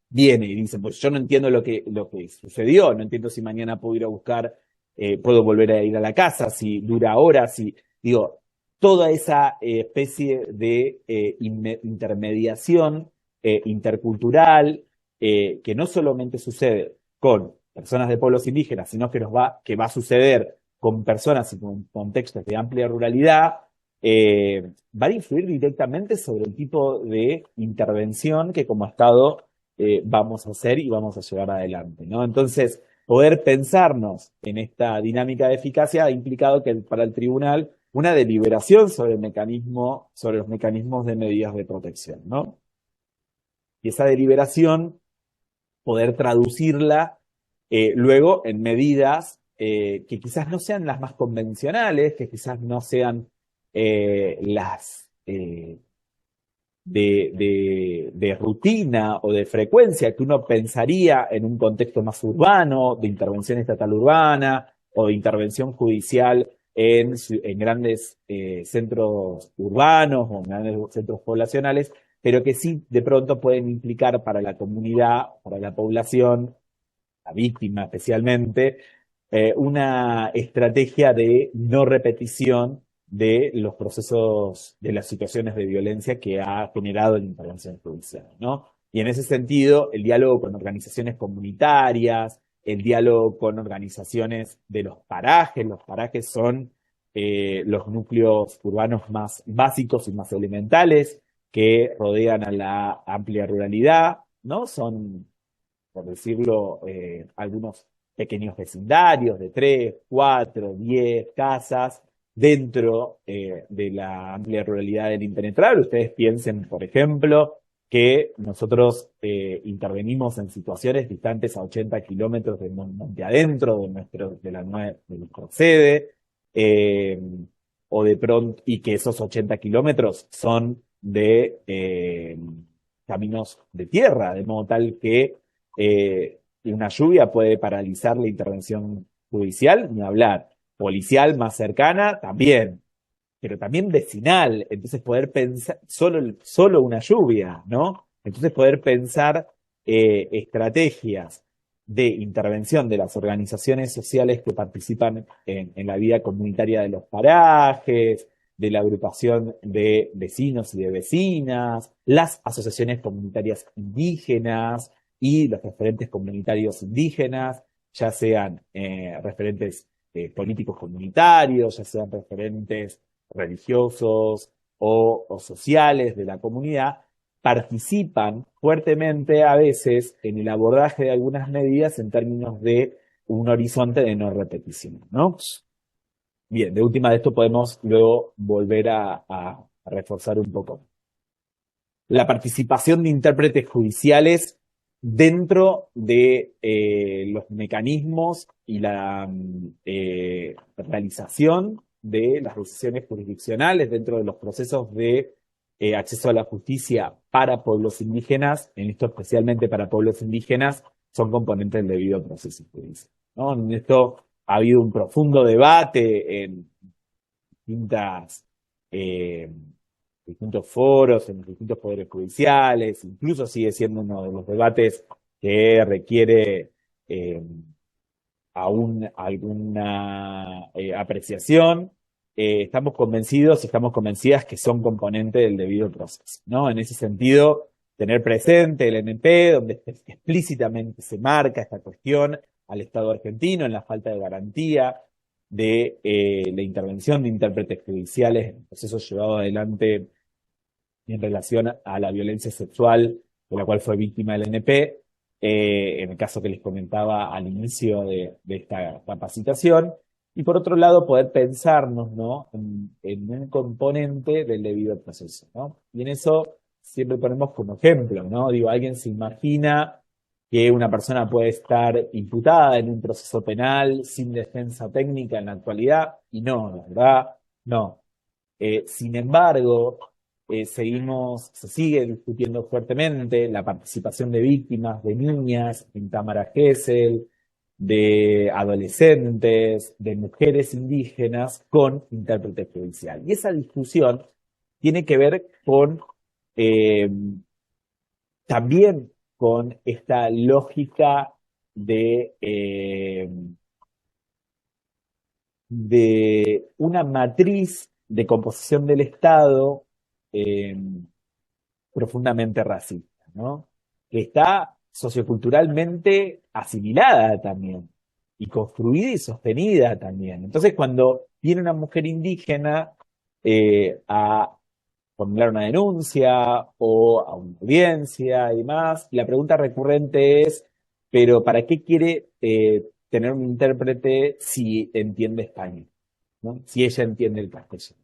viene y dice, pues yo no entiendo lo que sucedió, no entiendo si mañana puedo ir a buscar, puedo volver a ir a la casa, si dura horas, si, digo, toda esa especie de intermediación intercultural que no solamente sucede con personas de pueblos indígenas, sino que va a suceder con personas y con contextos de amplia ruralidad, va a influir directamente sobre el tipo de intervención que como Estado vamos a hacer y vamos a llevar adelante, ¿no? Entonces, poder pensarnos en esta dinámica de eficacia ha implicado que para el tribunal una deliberación sobre sobre los mecanismos de medidas de protección, ¿no? Y esa deliberación, poder traducirla luego en medidas que quizás no sean las más convencionales, que quizás no sean las de rutina o de frecuencia que uno pensaría en un contexto más urbano, de intervención estatal urbana o de intervención judicial en grandes centros urbanos o en grandes centros poblacionales, pero que sí de pronto pueden implicar para la comunidad, para la población, la víctima especialmente, una estrategia de no repetición de los procesos, de las situaciones de violencia que ha generado la intervención judicial, ¿no? Y en ese sentido, el diálogo con organizaciones comunitarias, el diálogo con organizaciones de los parajes son los núcleos urbanos más básicos y más elementales que rodean a la amplia ruralidad, ¿no? Son, por decirlo, algunos pequeños vecindarios de 3, 4, 10 casas dentro de la amplia ruralidad del impenetrable. Ustedes piensen, por ejemplo, que nosotros intervenimos en situaciones distantes a 80 kilómetros de monte adentro de nuestra sede, o de pronto, y que esos 80 kilómetros son de caminos de tierra, de modo tal que una lluvia puede paralizar la intervención judicial, ni hablar. Policial más cercana, también, pero también vecinal. Entonces poder pensar, solo una lluvia, ¿no? Entonces poder pensar estrategias de intervención de las organizaciones sociales que participan en la vida comunitaria de los parajes, de la agrupación de vecinos y de vecinas, las asociaciones comunitarias indígenas y los referentes comunitarios indígenas, ya sean referentes políticos comunitarios, ya sean referentes religiosos o sociales de la comunidad, participan fuertemente a veces en el abordaje de algunas medidas en términos de un horizonte de no repetición, ¿no? Bien, de última de esto podemos luego volver a reforzar un poco. La participación de intérpretes judiciales dentro de los mecanismos y la realización de las decisiones jurisdiccionales dentro de los procesos de acceso a la justicia para pueblos indígenas, en esto especialmente para pueblos indígenas, son componentes del debido proceso judicial, ¿no? En esto ha habido un profundo debate en distintas distintos foros, en los distintos poderes judiciales, incluso sigue siendo uno de los debates que requiere aún alguna apreciación. Estamos convencidos y estamos convencidas que son componentes del debido proceso, ¿no? En ese sentido, tener presente el NP, donde explícitamente se marca esta cuestión al Estado argentino en la falta de garantía de la intervención de intérpretes judiciales en procesos llevados adelante en relación a la violencia sexual de la cual fue víctima el NP, en el caso que les comentaba al inicio de esta capacitación, y por otro lado poder pensarnos, ¿no?, en un componente del debido proceso, ¿no? Y en eso siempre ponemos como ejemplo, ¿no? Digo, alguien se imagina que una persona puede estar imputada en un proceso penal sin defensa técnica en la actualidad, y no, la verdad, no. Sin embargo, se sigue discutiendo fuertemente la participación de víctimas, de niñas en cámara Gesell, de adolescentes, de mujeres indígenas con intérprete judicial. Y esa discusión tiene que ver con eh, también con esta lógica de una matriz de composición del Estado eh, profundamente racista, ¿no? Que está socioculturalmente asimilada también, y construida y sostenida también. Entonces, cuando viene una mujer indígena a formular una denuncia o a una audiencia y demás, la pregunta recurrente es, ¿pero para qué quiere tener un intérprete si entiende español, ¿no? Si ella entiende el castellano,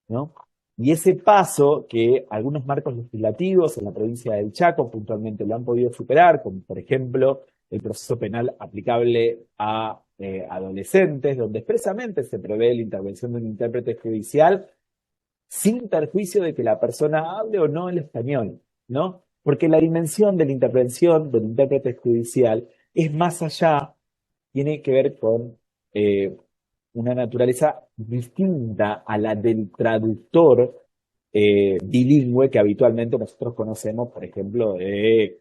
¿no? Y ese paso que algunos marcos legislativos en la provincia del Chaco puntualmente lo han podido superar, como por ejemplo el proceso penal aplicable a adolescentes, donde expresamente se prevé la intervención de un intérprete judicial sin perjuicio de que la persona hable o no el español, ¿no? Porque la dimensión de la intervención del intérprete judicial es más allá, tiene que ver con una naturaleza distinta a la del traductor bilingüe que habitualmente nosotros conocemos, por ejemplo, de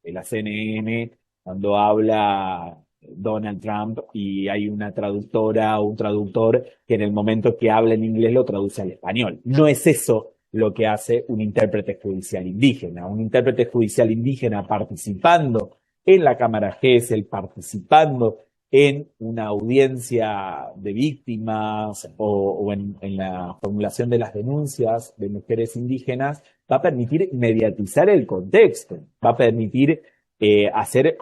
la CNN, cuando habla Donald Trump y hay una traductora o un traductor que en el momento que habla en inglés lo traduce al español. No es eso lo que hace un intérprete judicial indígena. Un intérprete judicial indígena participando en la Cámara Gesell, participando en una audiencia de víctimas o en la formulación de las denuncias de mujeres indígenas, va a permitir mediatizar el contexto, va a permitir hacer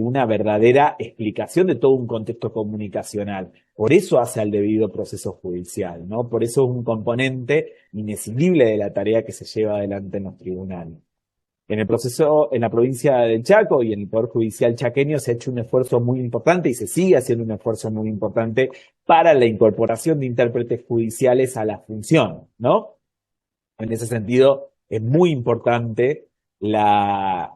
una verdadera explicación de todo un contexto comunicacional. Por eso hace al debido proceso judicial, ¿no? Por eso es un componente inescindible de la tarea que se lleva adelante en los tribunales. En el proceso, en la provincia del Chaco y en el Poder Judicial chaqueño se ha hecho un esfuerzo muy importante y se sigue haciendo un esfuerzo muy importante para la incorporación de intérpretes judiciales a la función, ¿no? En ese sentido, es muy importante las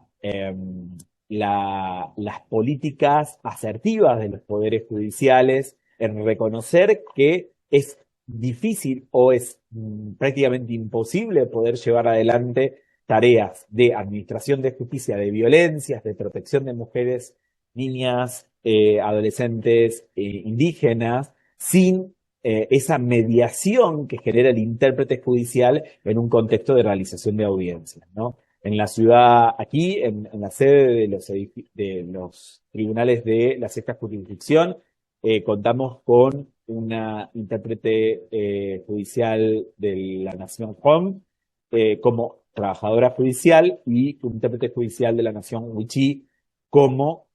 políticas asertivas de los poderes judiciales en reconocer que es difícil o es prácticamente imposible poder llevar adelante tareas de administración de justicia, de violencias, de protección de mujeres, niñas, adolescentes, indígenas, sin esa mediación que genera el intérprete judicial en un contexto de realización de audiencias, ¿no? En la ciudad, aquí, en la sede de los tribunales de la sexta jurisdicción, contamos con una intérprete judicial de la Nación Hom como trabajadora judicial y un intérprete judicial de la Nación Wichí como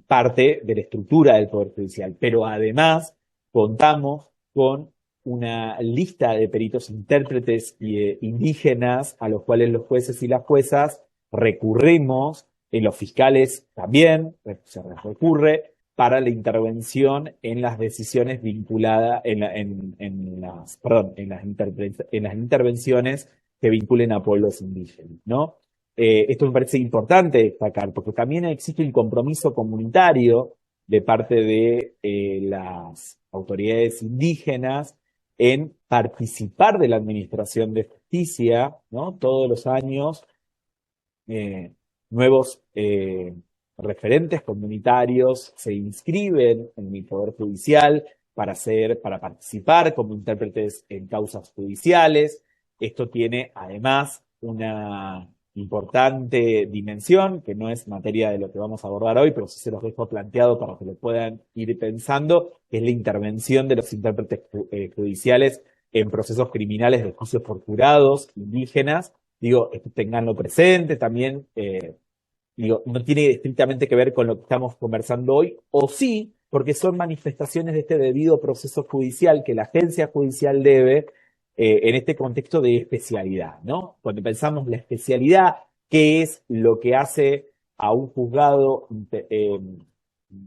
parte de la estructura del Poder Judicial. Pero además contamos con una lista de peritos intérpretes indígenas a los cuales los jueces y las juezas recurrimos, en los fiscales también se recurre para la intervención en las decisiones vinculadas, en las intervenciones que vinculen a pueblos indígenas, ¿no? Esto me parece importante destacar, porque también existe un compromiso comunitario de parte de las autoridades indígenas en participar de la administración de justicia, ¿no? Todos los años, nuevos referentes comunitarios se inscriben en el Poder Judicial para participar como intérpretes en causas judiciales. Esto tiene además una importante dimensión, que no es materia de lo que vamos a abordar hoy, pero sí se los dejo planteado para que lo puedan ir pensando, que es la intervención de los intérpretes judiciales en procesos criminales de juicios por jurados indígenas. Digo, tenganlo presente también, digo, no tiene estrictamente que ver con lo que estamos conversando hoy, o sí, porque son manifestaciones de este debido proceso judicial que la agencia judicial debe en este contexto de especialidad, ¿no? Cuando pensamos la especialidad, ¿qué es lo que hace a un juzgado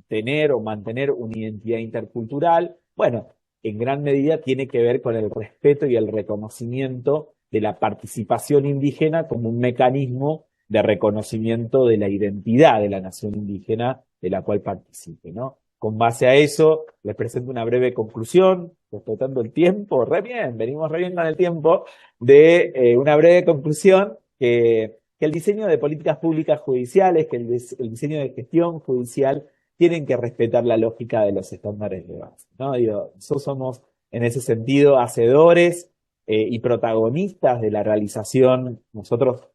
tener o mantener una identidad intercultural? Bueno, en gran medida tiene que ver con el respeto y el reconocimiento de la participación indígena como un mecanismo de reconocimiento de la identidad de la nación indígena de la cual participe, ¿no? Con base a eso, les presento una breve conclusión, respetando el tiempo, re bien, venimos re bien con el tiempo, de una breve conclusión que el diseño de políticas públicas judiciales, que el diseño de gestión judicial tienen que respetar la lógica de los estándares de base, ¿no? Digo, nosotros somos, en ese sentido, hacedores y protagonistas de la realización, nosotros,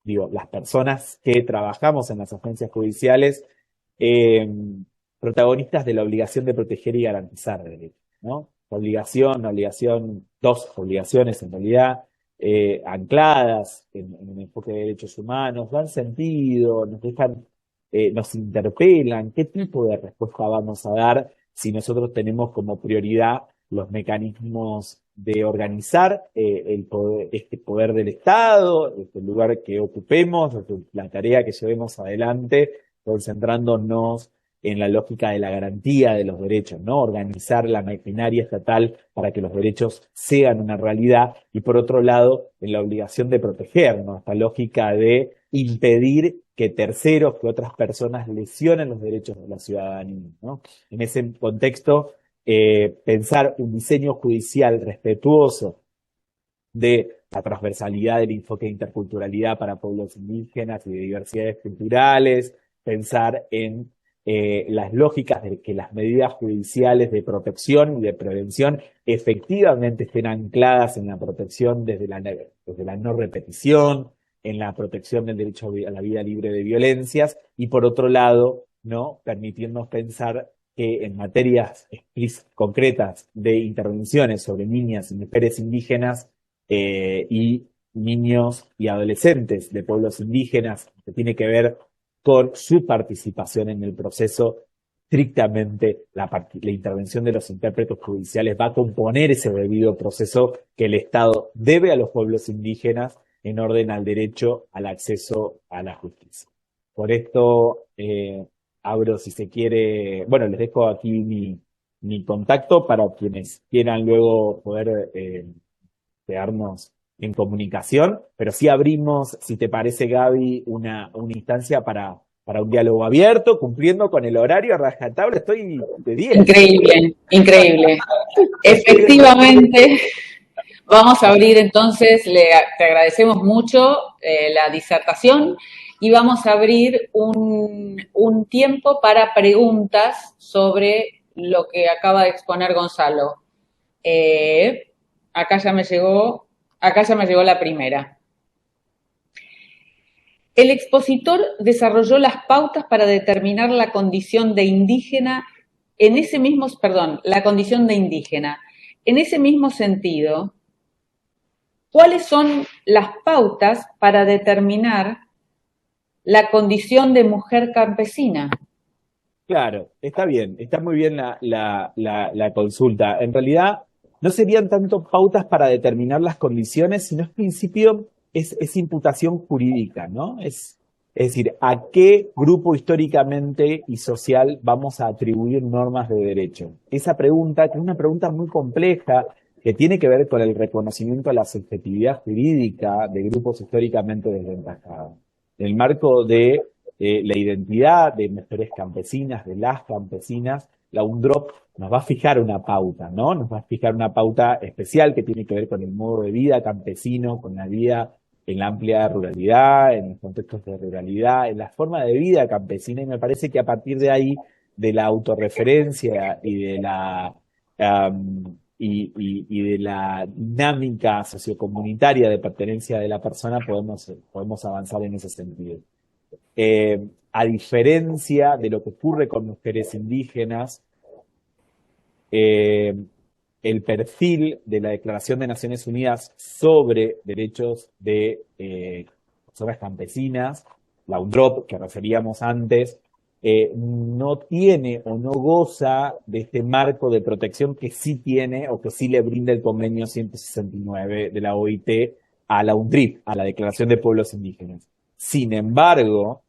digo, las personas que trabajamos en las agencias judiciales, protagonistas de la obligación de proteger y garantizar derechos, ¿no? Dos obligaciones en realidad, ancladas en un enfoque de derechos humanos, dan sentido, nos dejan, nos interpelan, qué tipo de respuesta vamos a dar si nosotros tenemos como prioridad los mecanismos de organizar el poder, este poder del Estado, el lugar que ocupemos, la tarea que llevemos adelante, concentrándonos en la lógica de la garantía de los derechos, ¿no? Organizar la maquinaria estatal para que los derechos sean una realidad, y por otro lado, en la obligación de proteger, ¿no? Esta lógica de impedir que terceros, que otras personas lesionen los derechos de la ciudadanía, ¿no? En ese contexto, pensar un diseño judicial respetuoso de la transversalidad del enfoque de interculturalidad para pueblos indígenas y de diversidades culturales, pensar en las lógicas de que las medidas judiciales de protección y de prevención efectivamente estén ancladas en la protección desde la no repetición, en la protección del derecho a la vida libre de violencias, y por otro lado, ¿no? Permitirnos pensar que en materias concretas de intervenciones sobre niñas y mujeres indígenas y niños y adolescentes de pueblos indígenas, que tiene que ver con su participación en el proceso, estrictamente la intervención de los intérpretes judiciales va a componer ese debido proceso que el Estado debe a los pueblos indígenas en orden al derecho al acceso a la justicia. Por esto, abro, si se quiere, bueno, les dejo aquí mi contacto para quienes quieran luego poder quedarnos en comunicación, pero sí abrimos, si te parece, Gaby, una instancia para un diálogo abierto, cumpliendo con el horario a rajatabla. Estoy de 10. Increíble, increíble. Efectivamente, vamos a abrir entonces, te agradecemos mucho la disertación, y vamos a abrir un tiempo para preguntas sobre lo que acaba de exponer Gonzalo. Acá ya me llegó la primera. El expositor desarrolló las pautas para determinar la condición de indígena la condición de indígena. En ese mismo sentido, ¿cuáles son las pautas para determinar la condición de mujer campesina? Claro, está bien, está muy bien la consulta. En realidad, no serían tanto pautas para determinar las condiciones, sino en principio es imputación jurídica, ¿no? Es decir, ¿a qué grupo históricamente y social vamos a atribuir normas de derecho? Esa pregunta, que es una pregunta muy compleja, que tiene que ver con el reconocimiento de la subjetividad jurídica de grupos históricamente desventajados. En el marco de la identidad de mujeres campesinas, de las campesinas, la UNDROP nos va a fijar una pauta, ¿no? Nos va a fijar una pauta especial que tiene que ver con el modo de vida campesino, con la vida en la amplia ruralidad, en los contextos de ruralidad, en la forma de vida campesina, y me parece que a partir de ahí, de la autorreferencia y de la y de la dinámica sociocomunitaria de pertenencia de la persona, podemos avanzar en ese sentido. A diferencia de lo que ocurre con mujeres indígenas, el perfil de la Declaración de Naciones Unidas sobre derechos de personas campesinas, la UNDROP, que referíamos antes, no tiene o no goza de este marco de protección que sí tiene o que sí le brinda el convenio 169 de la OIT a la UNDRIP, a la Declaración de Pueblos Indígenas. Sin embargo,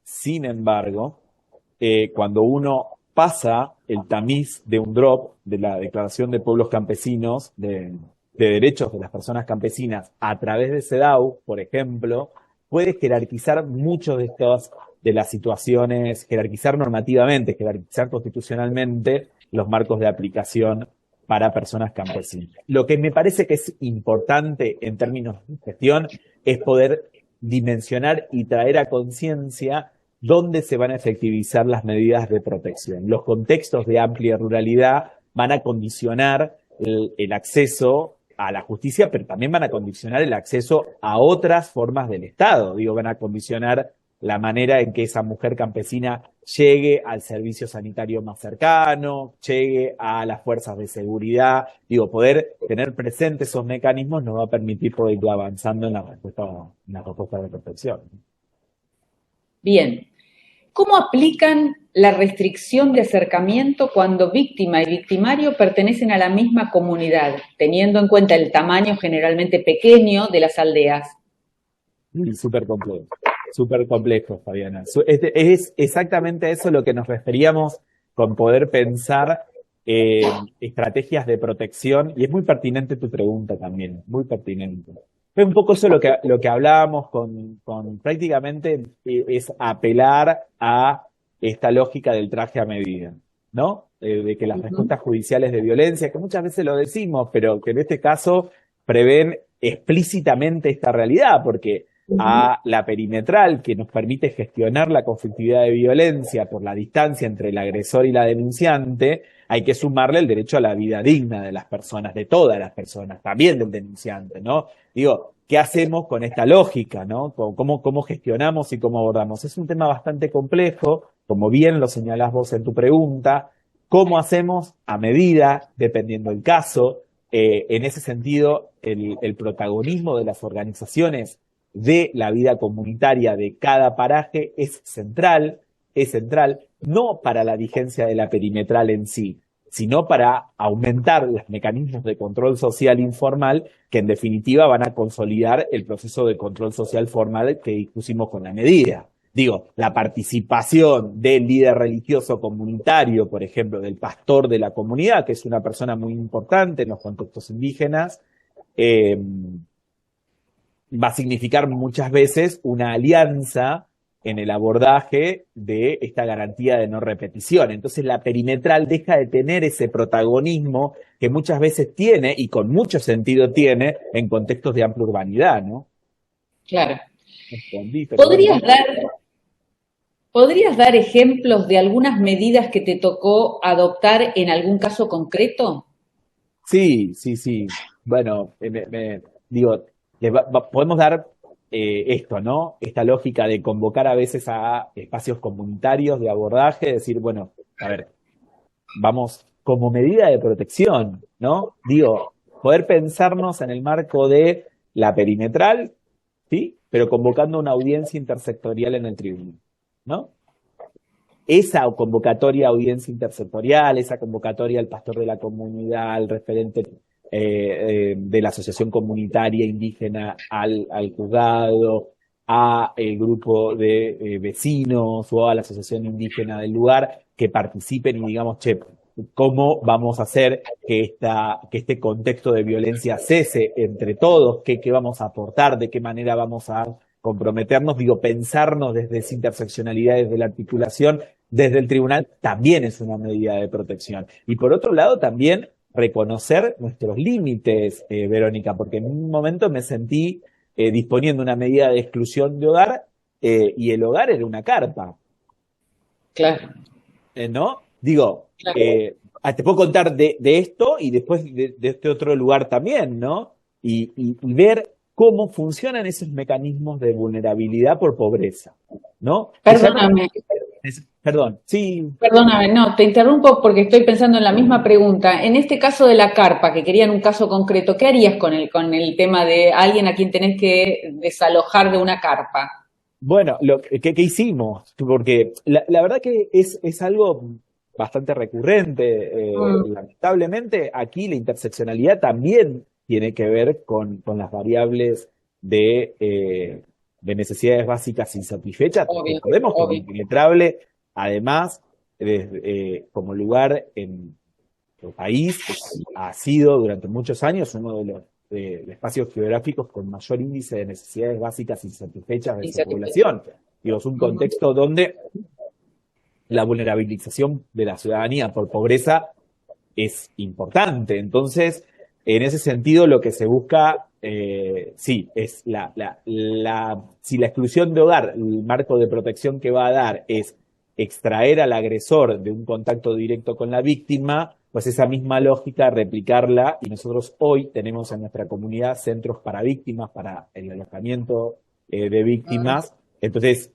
cuando uno pasa el tamiz de UNDROP, de la Declaración de Pueblos Campesinos, de derechos de las personas campesinas, a través de CEDAW, por ejemplo, puede jerarquizar muchos de las situaciones, jerarquizar normativamente, jerarquizar constitucionalmente los marcos de aplicación para personas campesinas. Lo que me parece que es importante en términos de gestión es poder dimensionar y traer a conciencia dónde se van a efectivizar las medidas de protección. Los contextos de amplia ruralidad van a condicionar el acceso a la justicia, pero también van a condicionar el acceso a otras formas del Estado. Digo, van a condicionar la manera en que esa mujer campesina llegue al servicio sanitario más cercano, llegue a las fuerzas de seguridad. Digo, poder tener presentes esos mecanismos nos va a permitir poder ir avanzando en la respuesta de protección. Bien. ¿Cómo aplican la restricción de acercamiento cuando víctima y victimario pertenecen a la misma comunidad, teniendo en cuenta el tamaño generalmente pequeño de las aldeas? Súper complejo, Fabiana. Es exactamente eso lo que nos referíamos con poder pensar estrategias de protección, y es muy pertinente tu pregunta también, muy pertinente. Es un poco eso lo que hablábamos con prácticamente es apelar a esta lógica del traje a medida, ¿no? De que las respuestas judiciales de violencia, que muchas veces lo decimos, pero que en este caso prevén explícitamente esta realidad, porque a la perimetral que nos permite gestionar la conflictividad de violencia por la distancia entre el agresor y la denunciante, hay que sumarle el derecho a la vida digna de las personas, de todas las personas, también del denunciante, ¿no? Digo, ¿qué hacemos con esta lógica, no? ¿Cómo gestionamos y cómo abordamos? Es un tema bastante complejo, como bien lo señalás vos en tu pregunta. ¿Cómo hacemos? A medida, dependiendo del caso. En ese sentido, el protagonismo de las organizaciones de la vida comunitaria de cada paraje es central, no para la vigencia de la perimetral en sí, sino para aumentar los mecanismos de control social informal que en definitiva van a consolidar el proceso de control social formal que dispusimos con la medida. Digo, la participación del líder religioso comunitario, por ejemplo, del pastor de la comunidad, que es una persona muy importante en los contextos indígenas, va a significar muchas veces una alianza en el abordaje de esta garantía de no repetición. Entonces la perimetral deja de tener ese protagonismo que muchas veces tiene, y con mucho sentido tiene, en contextos de amplia urbanidad, ¿no? Claro. ¿Podrías dar ejemplos de algunas medidas que te tocó adoptar en algún caso concreto? Sí. Bueno, digo, podemos dar esto, ¿no? Esta lógica de convocar a veces a espacios comunitarios de abordaje, decir, bueno, a ver, vamos como medida de protección, ¿no? Digo, poder pensarnos en el marco de la perimetral, ¿sí? Pero convocando una audiencia intersectorial en el tribunal, ¿no? Esa convocatoria a audiencia intersectorial, esa convocatoria al pastor de la comunidad, al referente de la asociación comunitaria indígena al juzgado, a el grupo de vecinos o a la asociación indígena del lugar que participen y digamos, che, ¿cómo vamos a hacer que este contexto de violencia cese entre todos? ¿Qué vamos a aportar? ¿De qué manera vamos a comprometernos? Digo, pensarnos desde esa interseccionalidad, desde la articulación, desde el tribunal, también es una medida de protección. Y por otro lado, también reconocer nuestros límites, Verónica, porque en un momento me sentí disponiendo una medida de exclusión de hogar y el hogar era una carpa. Claro. ¿No? Digo, claro. Te puedo contar de esto y después de este otro lugar también, ¿no? Y ver cómo funcionan esos mecanismos de vulnerabilidad por pobreza, ¿no? Perdóname. Perdón, sí. Perdóname, no, te interrumpo porque estoy pensando en la misma pregunta. En este caso de la carpa, que querían un caso concreto, ¿qué harías con el tema de alguien a quien tenés que desalojar de una carpa? Bueno, ¿qué hicimos? Porque la verdad que es algo bastante recurrente. Mm, Lamentablemente, aquí la interseccionalidad también tiene que ver con las variables de necesidades básicas insatisfechas, que obvio, podemos como obvio. impenetrable, además, como lugar en el país, ha sido durante muchos años uno de los espacios geográficos con mayor índice de necesidades básicas insatisfechas de su Insatisfecho. población. Digo, es un Ujú. contexto donde la vulnerabilización de la ciudadanía por pobreza es importante. Entonces, en ese sentido, lo que se busca, sí, es si la exclusión de hogar, el marco de protección que va a dar es extraer al agresor de un contacto directo con la víctima, pues esa misma lógica, replicarla, y nosotros hoy tenemos en nuestra comunidad centros para víctimas, para el alojamiento de Mm, víctimas. Entonces,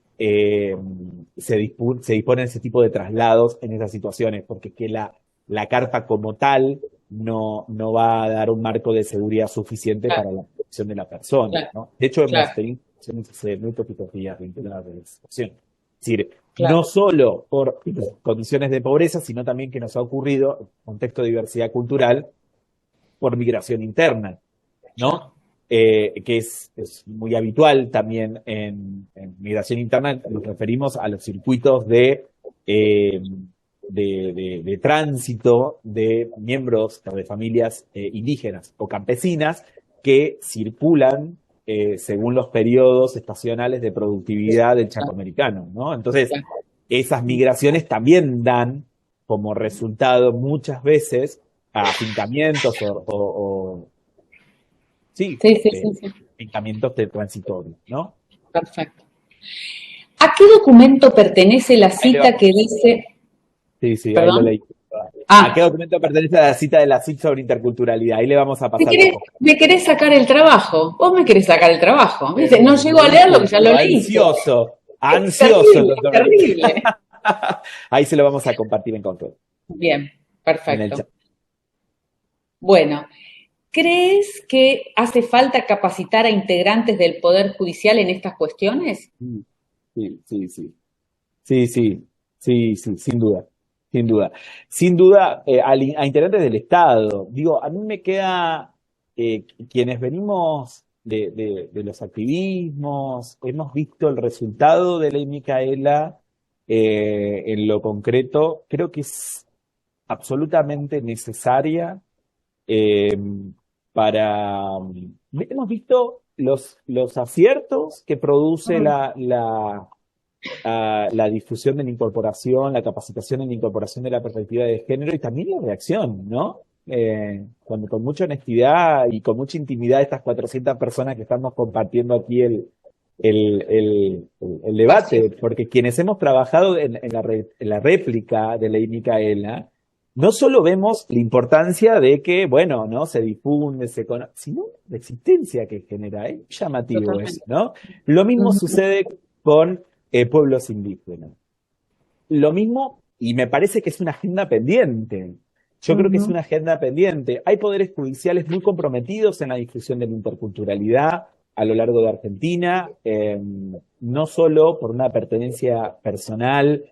se disponen ese tipo de traslados en esas situaciones, porque que la carpa como tal no va a dar un marco de seguridad suficiente claro, para la protección de la persona, claro, ¿no? De hecho, hemos claro, tenido situaciones hace muy poquitos días vinculadas a la situación. Es decir, no claro. solo por condiciones de pobreza, sino también que nos ha ocurrido, en contexto de diversidad cultural, por migración interna, Claro. ¿no? Que es muy habitual también en migración interna, nos referimos a los circuitos eh, de tránsito de miembros o de familias indígenas o campesinas que circulan según los periodos estacionales de productividad del Chaco Claro, americano, ¿no? Entonces, claro. esas migraciones también dan como resultado muchas veces a afincamientos sí, Sí, sí, sí, sí. afincamientos de transitorios, ¿no? Perfecto. ¿A qué documento pertenece la Ahí le cita vamos. que dice, Sí, ahí lo perdón? leí. ¿A qué Ah, documento pertenece la cita de la CIC sobre interculturalidad? Ahí le vamos a pasar la copia. me querés sacar el trabajo? Vos me querés sacar el trabajo. ¿Viste? No llego a leer lo que ya lo Pero leíste. ansioso, Es doctor. terrible. Ahí se lo vamos a compartir en control, Bien, en el chat. perfecto. Bueno, ¿crees que hace falta capacitar a integrantes del Poder Judicial en estas cuestiones? Sí, sí, sí, sí. Sí, sí, sí, sí, sin duda, sin duda. Sin duda, a integrantes del Estado. Digo, a mí me queda, quienes venimos de los activismos, hemos visto el resultado de ley Micaela, en lo concreto, creo que es absolutamente necesaria eh, hemos visto los aciertos que produce Mm, la difusión de la incorporación, la capacitación en la incorporación de la perspectiva de género y también la reacción, ¿no? Cuando con mucha honestidad y con mucha intimidad estas 400 personas que estamos compartiendo aquí el espacio. debate, porque quienes hemos trabajado en la réplica de Ley Micaela, no solo vemos la importancia de que, bueno, ¿no? Se difunde, se conoce, sino la existencia que genera. Es llamativo eso, Totalmente. ¿no? Lo mismo Ujú, sucede con pueblos indígenas. Lo mismo, y me parece que es una agenda pendiente. Yo creo que es ujú. una agenda pendiente. Hay poderes judiciales muy comprometidos en la difusión de la interculturalidad a lo largo de Argentina, no solo por una pertenencia personal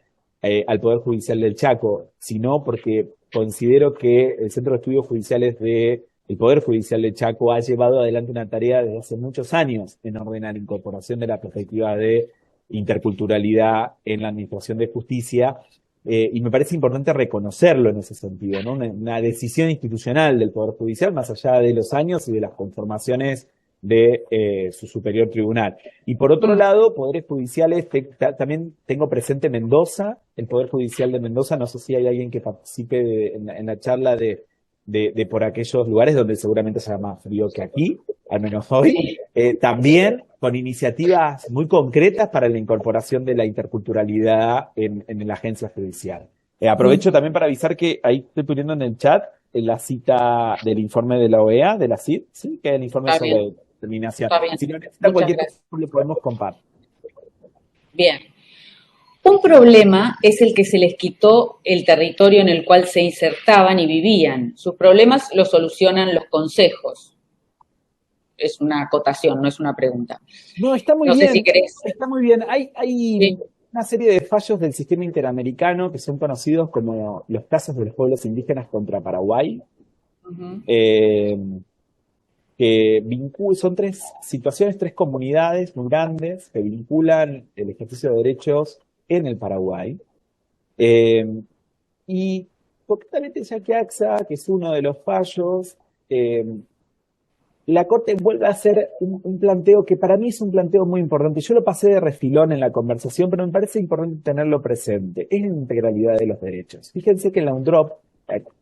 al Poder Judicial del Chaco, sino porque considero que el Centro de Estudios Judiciales el Poder Judicial del Chaco ha llevado adelante una tarea desde hace muchos años en orden a la incorporación de la perspectiva de interculturalidad en la administración de justicia, y me parece importante reconocerlo en ese sentido, ¿no? Una decisión institucional del Poder Judicial más allá de los años y de las conformaciones de su superior tribunal. Y por otro Mm, lado, poderes judiciales, también tengo presente Mendoza, el Poder Judicial de Mendoza, no sé si hay alguien que participe en la charla de por aquellos lugares donde seguramente será más frío que aquí, al menos hoy, sí. también con iniciativas muy concretas para la incorporación de la interculturalidad en la agencia judicial. Aprovecho Mm, también para avisar que ahí estoy poniendo en el chat la cita del informe de la OEA, de la CID, ¿sí? Que es el informe está bien, sobre determinación. está bien. Si no necesita Muchas cualquier cosa, gracias. lo podemos compartir. Bien. Un problema es el que se les quitó el territorio en el cual se insertaban y vivían. Sus problemas los solucionan los consejos. es una acotación, no es una pregunta. No, está muy No sé bien, si querés. está muy bien. Hay Sí. una serie de fallos del sistema interamericano que son conocidos como los casos de los pueblos indígenas contra Paraguay, Ujú. eh, que son tres situaciones, tres comunidades muy grandes que vinculan el ejercicio de derechos en el Paraguay. Eh, y concretamente Yaquiaxa, que es uno de los fallos, eh, la Corte vuelve a hacer un planteo que para mí es un planteo muy importante. Yo lo pasé de refilón en la conversación, pero me parece importante tenerlo presente. Es la integralidad de los derechos. Fíjense que en la UNDROP,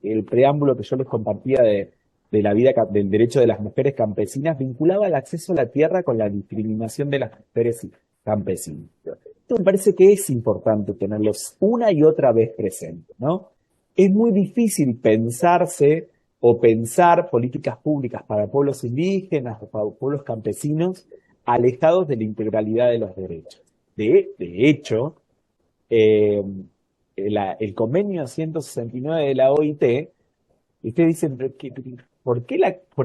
el preámbulo que yo les compartía de la vida, del derecho de las mujeres campesinas, vinculaba el acceso a la tierra con la discriminación de las mujeres campesinas. Esto me parece que es importante tenerlos una y otra vez presente, ¿no? Es muy difícil pensarse o pensar políticas públicas para pueblos indígenas o para pueblos campesinos alejados de la integralidad de los derechos. De hecho, eh, el convenio 169 de la OIT, ustedes dicen, ¿por qué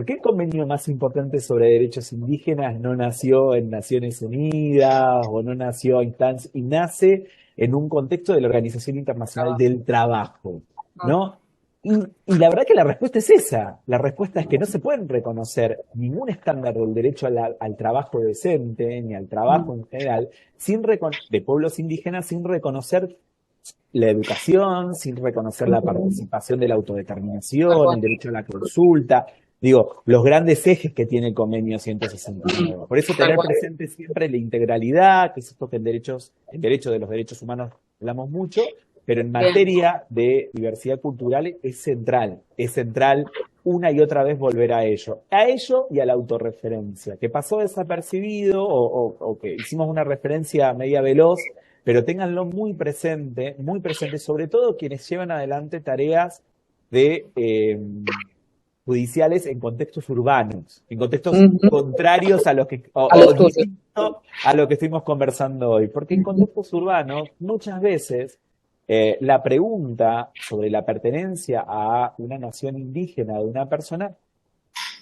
el convenio más importante sobre derechos indígenas no nació en Naciones Unidas o no nació en instancia y nace en un contexto de la Organización Internacional del Trabajo? ¿No? Y la verdad que la respuesta es esa. La respuesta es que no se pueden reconocer ningún estándar del derecho al trabajo decente, ni al trabajo en general, de pueblos indígenas, sin reconocer la educación, sin reconocer la participación de la autodeterminación, el derecho a la consulta. Digo, los grandes ejes que tiene el convenio 169. Por eso tener presente siempre la integralidad, que es esto que el derecho de los derechos humanos hablamos mucho, pero en materia de diversidad cultural es central una y otra vez volver a ello y a la autorreferencia, que pasó desapercibido o que hicimos una referencia media veloz, pero ténganlo muy presente, sobre todo quienes llevan adelante tareas de judiciales en contextos urbanos, en contextos contrarios a los que, o distintos a lo que estuvimos conversando hoy, porque en contextos urbanos muchas veces la pregunta sobre la pertenencia a una nación indígena de una persona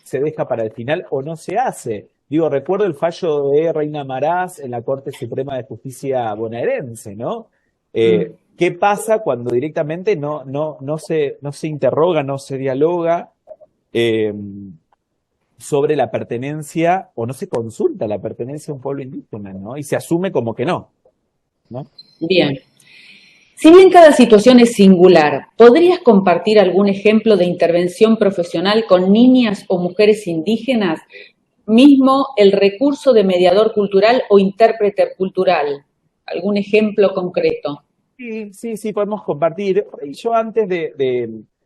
se deja para el final o no se hace. Digo, recuerdo el fallo de Reina Marás en la Corte Suprema de Justicia bonaerense, ¿no? ¿Qué pasa cuando directamente no se interroga, no se dialoga sobre la pertenencia o no se consulta la pertenencia a un pueblo indígena, ¿no? Y se asume como que no, ¿no? Bien. Si bien cada situación es singular, ¿podrías compartir algún ejemplo de intervención profesional con niñas o mujeres indígenas? Mismo el recurso de mediador cultural o intérprete cultural. ¿Algún ejemplo concreto? Sí, podemos compartir. Yo antes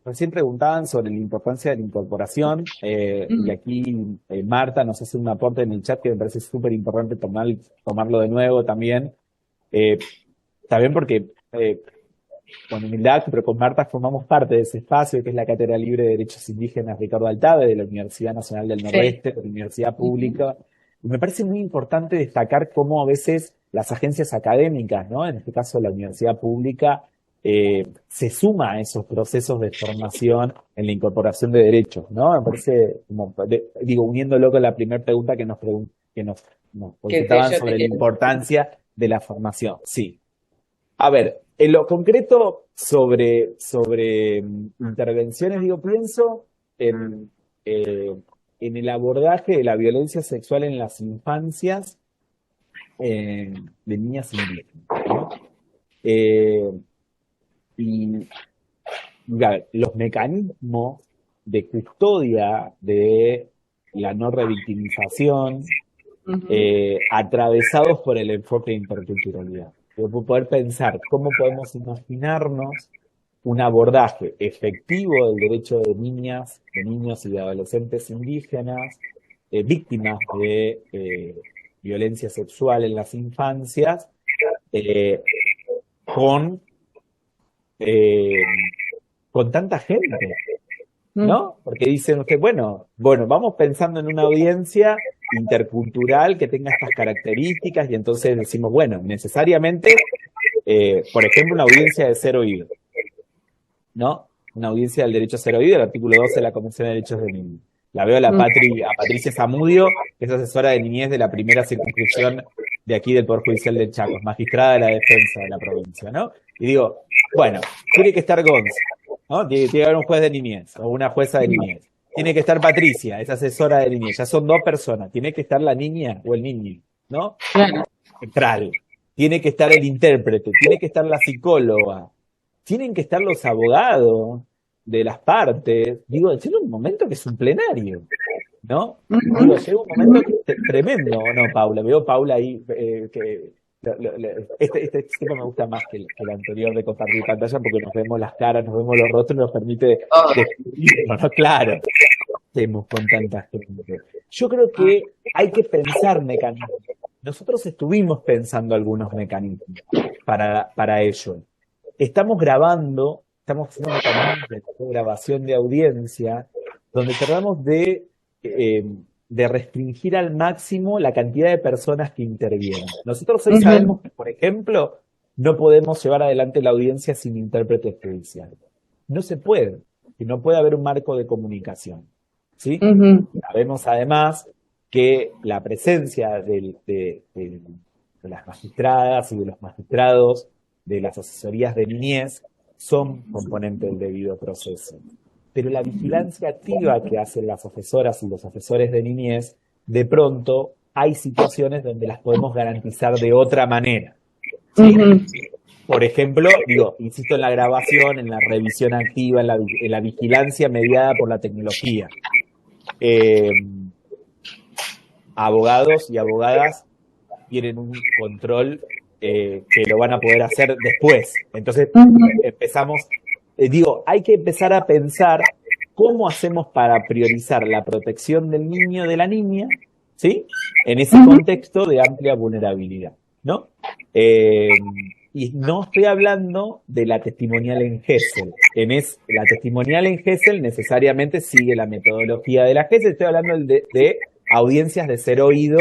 recién preguntaban sobre la importancia de la incorporación, y aquí Marta nos hace un aporte en el chat que me parece súper importante tomarlo de nuevo también. También porque con humildad, pero con Marta formamos parte de ese espacio que es la Cátedra Libre de Derechos Indígenas Ricardo Altave de la Universidad Nacional del Nordeste, de la Universidad Pública. Y me parece muy importante destacar cómo a veces las agencias académicas, ¿no? En este caso la Universidad Pública, se suma a esos procesos de formación en la incorporación de derechos, ¿no? Me parece, uniéndolo con la primera pregunta que nos consultaban sobre la importancia de la formación. Sí. A ver, en lo concreto sobre intervenciones, pienso en el abordaje de la violencia sexual en las infancias de niñas indígenas, ¿no? Y los mecanismos de custodia de la no revictimización, atravesados por el enfoque de interculturalidad. Poder pensar cómo podemos imaginarnos un abordaje efectivo del derecho de niñas, de niños y de adolescentes indígenas, víctimas de violencia sexual en las infancias, con tanta gente, ¿no? Porque dicen ustedes, bueno, vamos pensando en una audiencia intercultural que tenga estas características y entonces decimos, bueno, necesariamente, por ejemplo, una audiencia de ser oído, ¿no? Una audiencia del derecho a ser oído, el artículo 12 de la Convención de Derechos del Niño. La veo a Patricia Zamudio, que es asesora de niñez de la primera circunscripción de aquí del Poder Judicial del Chaco, es magistrada de la defensa de la provincia, ¿no? Y digo, bueno, tiene que estar Gonza, ¿no? Tiene que haber un juez de niñez o una jueza de niñez. Tiene que estar Patricia, es asesora de niñez. Ya son 2 personas. Tiene que estar la niña o el niño, ¿no? Claro. Central. Tiene que estar el intérprete, tiene que estar la psicóloga, tienen que estar los abogados de las partes. Digo, llega un momento que es un plenario, ¿no? Digo, llega un momento que es tremendo, ¿o no, Paula? Veo Paula ahí, que este sistema me gusta más que el anterior de compartir pantalla porque nos vemos las caras, nos vemos los rostros, nos permite describirnos, ¿no? Claro, estemos con tanta gente. Yo creo que hay que pensar mecanismos. Nosotros estuvimos pensando algunos mecanismos para ello. Estamos haciendo mecanismos de grabación de audiencia, donde tratamos de restringir al máximo la cantidad de personas que intervienen. Nosotros hoy sabemos que, por ejemplo, no podemos llevar adelante la audiencia sin intérprete judicial. No se puede, y no puede haber un marco de comunicación, ¿sí? Sabemos además que la presencia de las magistradas y de los magistrados de las asesorías de niñez son componentes del debido proceso. Pero la vigilancia activa que hacen las asesoras y los asesores de niñez, de pronto hay situaciones donde las podemos garantizar de otra manera, ¿sí? Por ejemplo, insisto en la grabación, en la revisión activa, en la vigilancia mediada por la tecnología. Abogados y abogadas tienen un control que lo van a poder hacer después. Entonces hay que empezar a pensar cómo hacemos para priorizar la protección del niño o de la niña, ¿sí? En ese contexto de amplia vulnerabilidad, ¿no? Y no estoy hablando de la testimonial en Gesell. La testimonial en Gesell necesariamente sigue la metodología de la Gesell. Estoy hablando de audiencias de ser oído,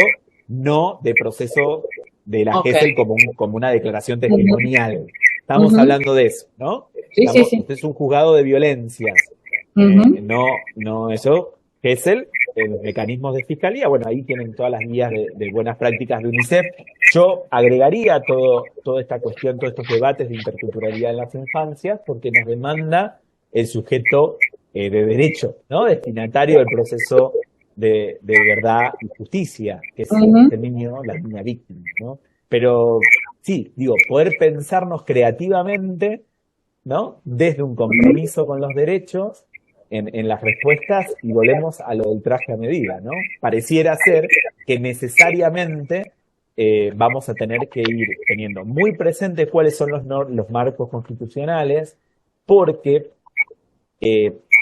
no de proceso de la Gesell como una declaración testimonial. Estamos hablando de eso, ¿no? Sí. Este es un juzgado de violencias. No eso. Gesell, los mecanismos de fiscalía, bueno, ahí tienen todas las guías de buenas prácticas de UNICEF. Yo agregaría toda esta cuestión, todos estos debates de interculturalidad en las infancias, porque nos demanda el sujeto de derecho, ¿no? Destinatario del proceso de verdad y justicia, que es el niño, la niña víctima, ¿no? Pero sí, poder pensarnos creativamente, ¿no? Desde un compromiso con los derechos en las respuestas, y volvemos a lo del traje a medida, ¿no? Pareciera ser que necesariamente vamos a tener que ir teniendo muy presente cuáles son los marcos constitucionales, porque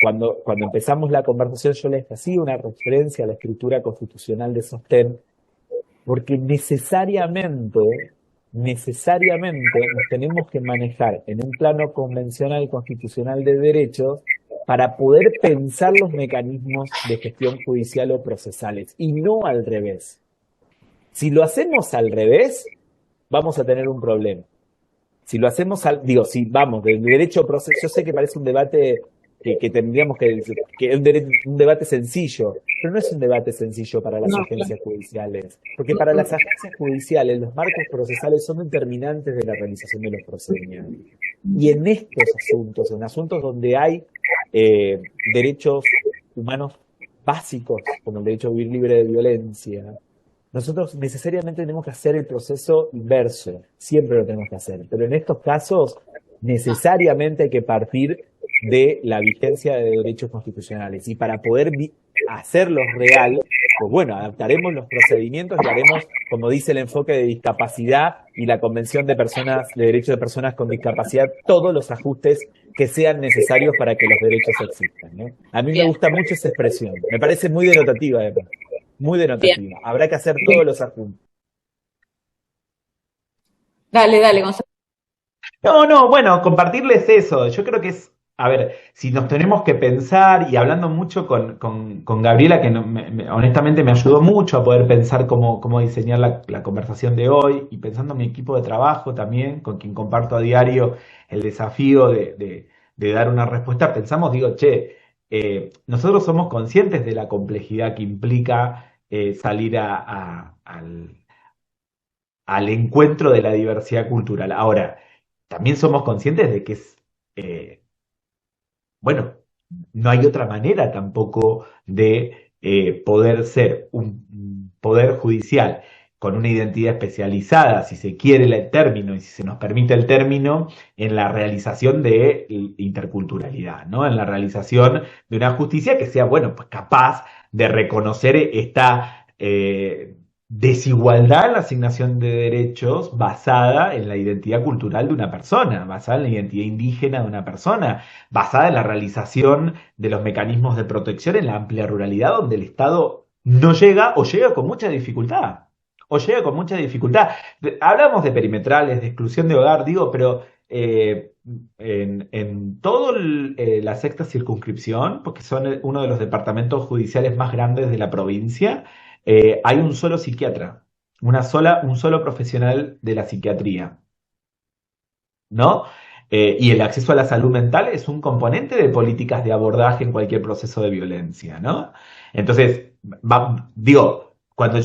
cuando empezamos la conversación yo les hacía una referencia a la escritura constitucional de sostén, porque necesariamente nos tenemos que manejar en un plano convencional constitucional de derechos para poder pensar los mecanismos de gestión judicial o procesales, y no al revés. Si lo hacemos al revés, vamos a tener un problema. Si lo hacemos si vamos del derecho proceso, yo sé que parece un debate que tendríamos que un debate sencillo, pero no es un debate sencillo para las agencias judiciales, porque para las agencias judiciales los marcos procesales son determinantes de la realización de los procedimientos. Y en estos asuntos, en asuntos donde hay derechos humanos básicos, como el derecho a vivir libre de violencia, nosotros necesariamente tenemos que hacer el proceso inverso, siempre lo tenemos que hacer, pero en estos casos necesariamente hay que partir de la vigencia de derechos constitucionales, y para poder hacerlos real, pues bueno, adaptaremos los procedimientos y haremos, como dice el enfoque de discapacidad y la Convención de Derechos de Personas con Discapacidad, todos los ajustes que sean necesarios para que los derechos existan, ¿no? A mí me gusta mucho esa expresión, me parece muy denotativa, además. Muy denotativa. Habrá que hacer todos los ajustes. Dale, Gonzalo. Bueno, compartirles eso. Yo creo que es, a ver, si nos tenemos que pensar, y hablando mucho con Gabriela, que honestamente me ayudó mucho a poder pensar cómo diseñar la conversación de hoy, y pensando en mi equipo de trabajo también, con quien comparto a diario el desafío de dar una respuesta, pensamos, nosotros somos conscientes de la complejidad que implica salir al encuentro de la diversidad cultural. Ahora, también somos conscientes de que eh, bueno, no hay otra manera tampoco de poder ser un poder judicial con una identidad especializada, si se quiere el término y si se nos permite el término, en la realización de interculturalidad, ¿no? En la realización de una justicia que sea, bueno, pues capaz de reconocer esta desigualdad en la asignación de derechos basada en la identidad cultural de una persona, basada en la identidad indígena de una persona, basada en la realización de los mecanismos de protección en la amplia ruralidad donde el Estado no llega o llega con mucha dificultad. O llega con mucha dificultad. Hablamos de perimetrales, de exclusión de hogar, digo, pero en toda la sexta circunscripción, porque son uno de los departamentos judiciales más grandes de la provincia, hay un solo psiquiatra, un solo profesional de la psiquiatría, ¿no? Y el acceso a la salud mental es un componente de políticas de abordaje en cualquier proceso de violencia, ¿no? Entonces, digo, cuando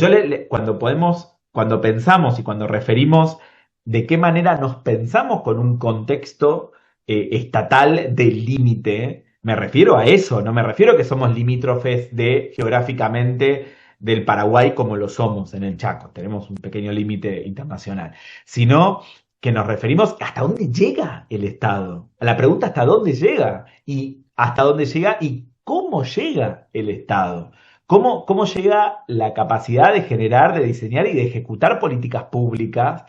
pensamos y cuando referimos de qué manera nos pensamos con un contexto estatal del límite, me refiero a eso, no me refiero a que somos limítrofes geográficamente del Paraguay como lo somos en el Chaco, tenemos un pequeño límite internacional, sino que nos referimos hasta dónde llega el Estado. A la pregunta hasta dónde llega y cómo llega el Estado. ¿Cómo llega la capacidad de generar, de diseñar y de ejecutar políticas públicas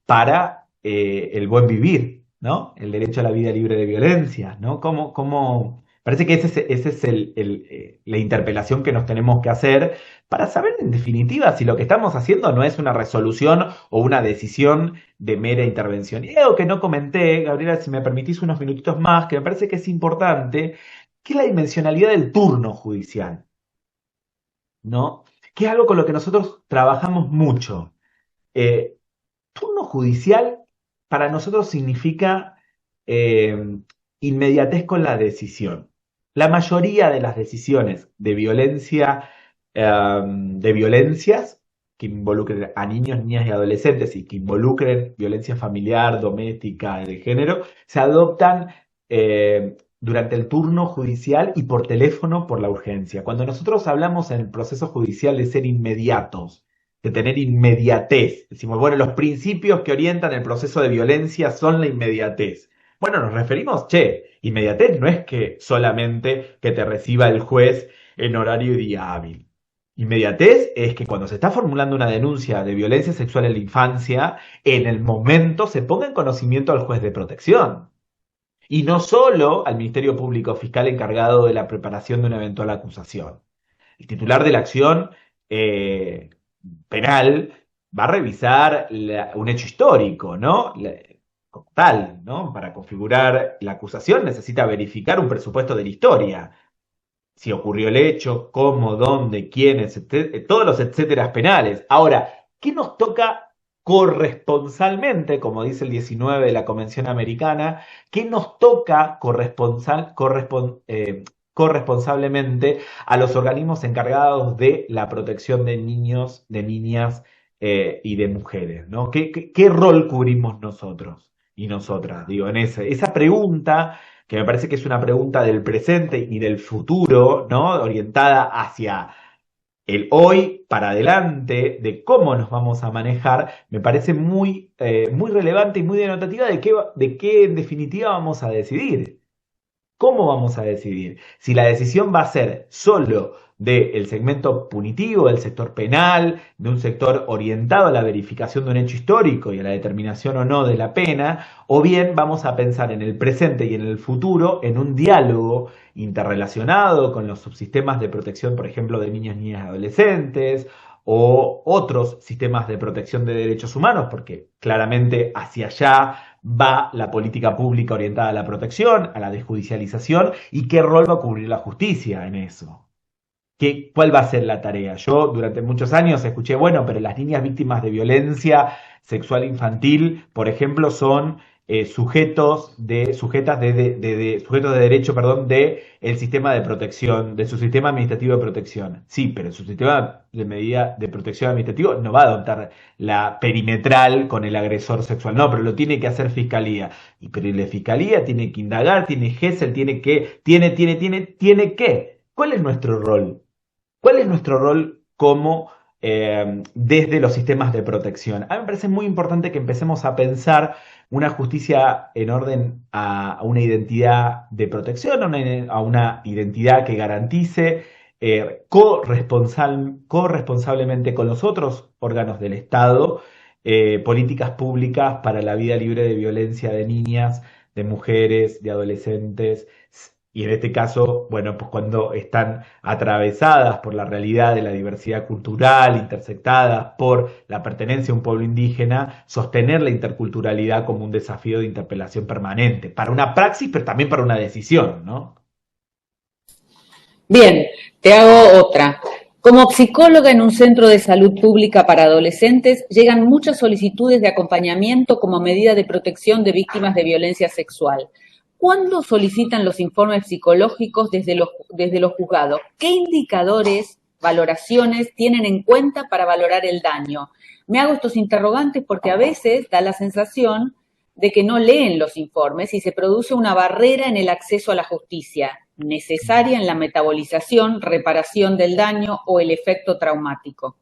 para el buen vivir, ¿no? El derecho a la vida libre de violencia, ¿no? Parece que ese es la interpelación que nos tenemos que hacer para saber, en definitiva, si lo que estamos haciendo no es una resolución o una decisión de mera intervención. Y algo que no comenté, Gabriela, si me permitís unos minutitos más, que me parece que es importante, que es la dimensionalidad del turno judicial, ¿no? Que es algo con lo que nosotros trabajamos mucho. Eh, Turno judicial para nosotros significa eh, inmediatez con la decisión. La mayoría de las decisiones de violencias que involucren a niños, niñas y adolescentes y que involucren violencia familiar, doméstica, de género, se adoptan durante el turno judicial y por teléfono por la urgencia. Cuando nosotros hablamos en el proceso judicial de ser inmediatos, de tener inmediatez. Decimos, bueno, los principios que orientan el proceso de violencia son la inmediatez. Bueno, nos referimos, inmediatez no es que solamente que te reciba el juez en horario y día hábil. Inmediatez es que cuando se está formulando una denuncia de violencia sexual en la infancia, en el momento se ponga en conocimiento al juez de protección. Y no solo al Ministerio Público Fiscal encargado de la preparación de una eventual acusación. El titular de la acción penal va a revisar un hecho histórico, ¿no? Como tal, ¿no? Para configurar la acusación necesita verificar un presupuesto de la historia. Si ocurrió el hecho, cómo, dónde, quiénes, todos los etcéteras penales. Ahora, ¿qué nos toca corresponsalmente, como dice el 19 de la Convención Americana? ¿Qué nos toca corresponsablemente a los organismos encargados de la protección de niños, de niñas y de mujeres, ¿no? ¿Qué rol cubrimos nosotros y nosotras? Digo, en esa pregunta, que me parece que es una pregunta del presente y del futuro, ¿no? Orientada hacia el hoy para adelante, de cómo nos vamos a manejar, me parece muy relevante y muy denotativa de qué en definitiva vamos a decidir. ¿Cómo vamos a decidir? Si la decisión va a ser solo del segmento punitivo, del sector penal, de un sector orientado a la verificación de un hecho histórico y a la determinación o no de la pena, o bien vamos a pensar en el presente y en el futuro en un diálogo interrelacionado con los subsistemas de protección, por ejemplo, de niños, niñas y adolescentes, o otros sistemas de protección de derechos humanos, porque claramente hacia allá va la política pública orientada a la protección, a la desjudicialización, y qué rol va a cubrir la justicia en eso. ¿Cuál va a ser la tarea? Yo durante muchos años escuché, bueno, pero las niñas víctimas de violencia sexual infantil, por ejemplo, son sujetos de derecho, perdón, de el sistema de protección, de su sistema administrativo de protección. Sí, pero su sistema de medida de protección administrativo no va a adoptar la perimetral con el agresor sexual, no, pero lo tiene que hacer fiscalía. Y pero la fiscalía tiene que indagar, tiene GESEL, tiene que. ¿Cuál es nuestro rol? ¿Cuál es nuestro rol como desde los sistemas de protección? A mí me parece muy importante que empecemos a pensar una justicia en orden a una identidad de protección, a una identidad que garantice corresponsablemente con los otros órganos del Estado políticas públicas para la vida libre de violencia de niñas, de mujeres, de adolescentes. Y en este caso, bueno, pues cuando están atravesadas por la realidad de la diversidad cultural, intersectadas por la pertenencia a un pueblo indígena, sostener la interculturalidad como un desafío de interpelación permanente, para una praxis, pero también para una decisión, ¿no? Bien, te hago otra. Como psicóloga en un centro de salud pública para adolescentes, llegan muchas solicitudes de acompañamiento como medida de protección de víctimas de violencia sexual. ¿Cuándo solicitan los informes psicológicos desde los juzgados? ¿Qué indicadores, valoraciones tienen en cuenta para valorar el daño? Me hago estos interrogantes porque a veces da la sensación de que no leen los informes y se produce una barrera en el acceso a la justicia, necesaria en la metabolización, reparación del daño o el efecto traumático.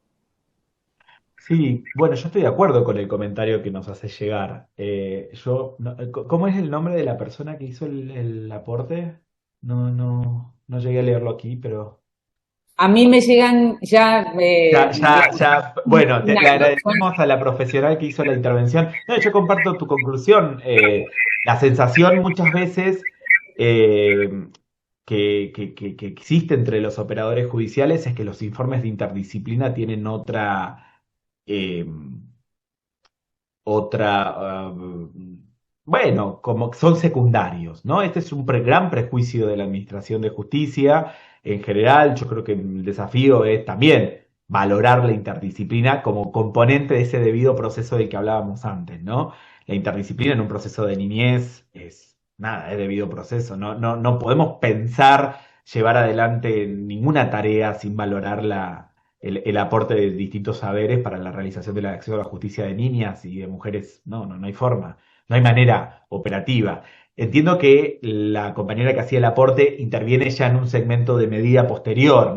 Sí, bueno, yo estoy de acuerdo con el comentario que nos hace llegar. ¿Cómo es el nombre de la persona que hizo el aporte? No llegué a leerlo aquí, pero A mí me llegan ya, bueno, le digamos, agradecemos a la profesional que hizo la intervención. No, yo comparto tu conclusión. La sensación muchas veces eh, que existe entre los operadores judiciales es que los informes de interdisciplina tienen eh, otra, bueno, como que son secundarios, ¿no? Este es un gran prejuicio de la Administración de Justicia. En general, yo creo que el desafío es también valorar la interdisciplina como componente de ese debido proceso del que hablábamos antes, ¿no? La interdisciplina en un proceso de niñez es nada, es debido proceso. No podemos pensar llevar adelante ninguna tarea sin valorar el aporte de distintos saberes para la realización del acceso a la justicia de niñas y de mujeres. No hay forma, no hay manera operativa. Entiendo que la compañera que hacía el aporte interviene ya en un segmento de medida posterior,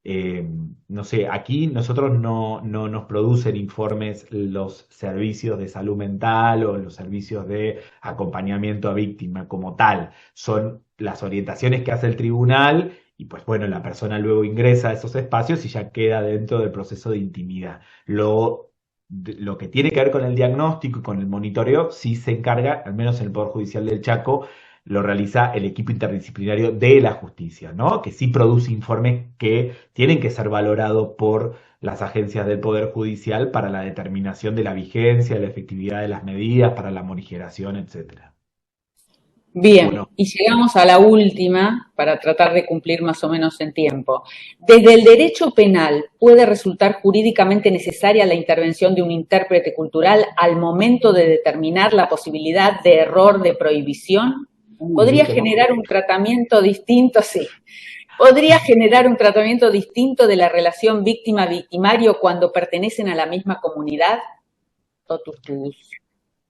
eh, no sé, aquí nosotros no nos producen informes los servicios de salud mental o los servicios de acompañamiento a víctima como tal. Son las orientaciones que hace el tribunal y pues bueno, la persona luego ingresa a esos espacios y ya queda dentro del proceso de intimidad. Lo que tiene que ver con el diagnóstico y con el monitoreo, sí se encarga, al menos en el Poder Judicial del Chaco, lo realiza el equipo interdisciplinario de la justicia, ¿no? Que sí produce informes que tienen que ser valorados por las agencias del Poder Judicial para la determinación de la vigencia, la efectividad de las medidas, para la morigeración, etcétera. ¿O bien, no? y llegamos a la última para tratar de cumplir más o menos en tiempo. Desde el derecho penal, ¿puede resultar jurídicamente necesaria la intervención de un intérprete cultural al momento de determinar la posibilidad de error de prohibición? Qué ¿Podría temor. generar un tratamiento distinto? Sí. ¿Podría generar un tratamiento distinto de la relación víctima-victimario cuando pertenecen a la misma comunidad? Totus tus.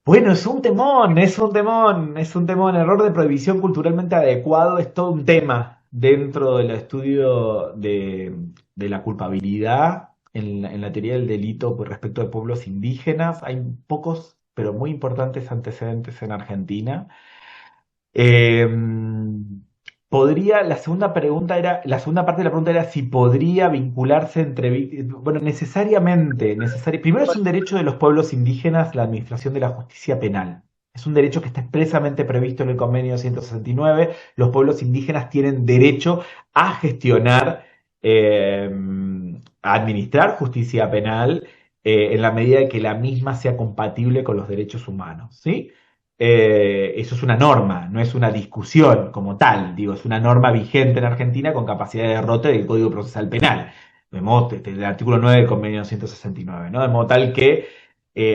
Bueno, es un temón, es un temón, es un temón. Error de prohibición culturalmente adecuado es todo un tema dentro del estudio de la culpabilidad en la teoría del delito con respecto de pueblos indígenas. Hay pocos, pero muy importantes antecedentes en Argentina. Eh, la segunda parte de la pregunta era si podría vincularse bueno, primero es un derecho de los pueblos indígenas la administración de la justicia penal. Es un derecho que está expresamente previsto en el convenio 169. Los pueblos indígenas tienen derecho a gestionar, eh, a administrar justicia penal en la medida de que la misma sea compatible con los derechos humanos, ¿sí? Eso es una norma, no es una discusión como tal, digo, es una norma vigente en Argentina con capacidad de derrote del Código Procesal Penal, de modo, el artículo 9 del convenio 169, ¿no? De modo tal que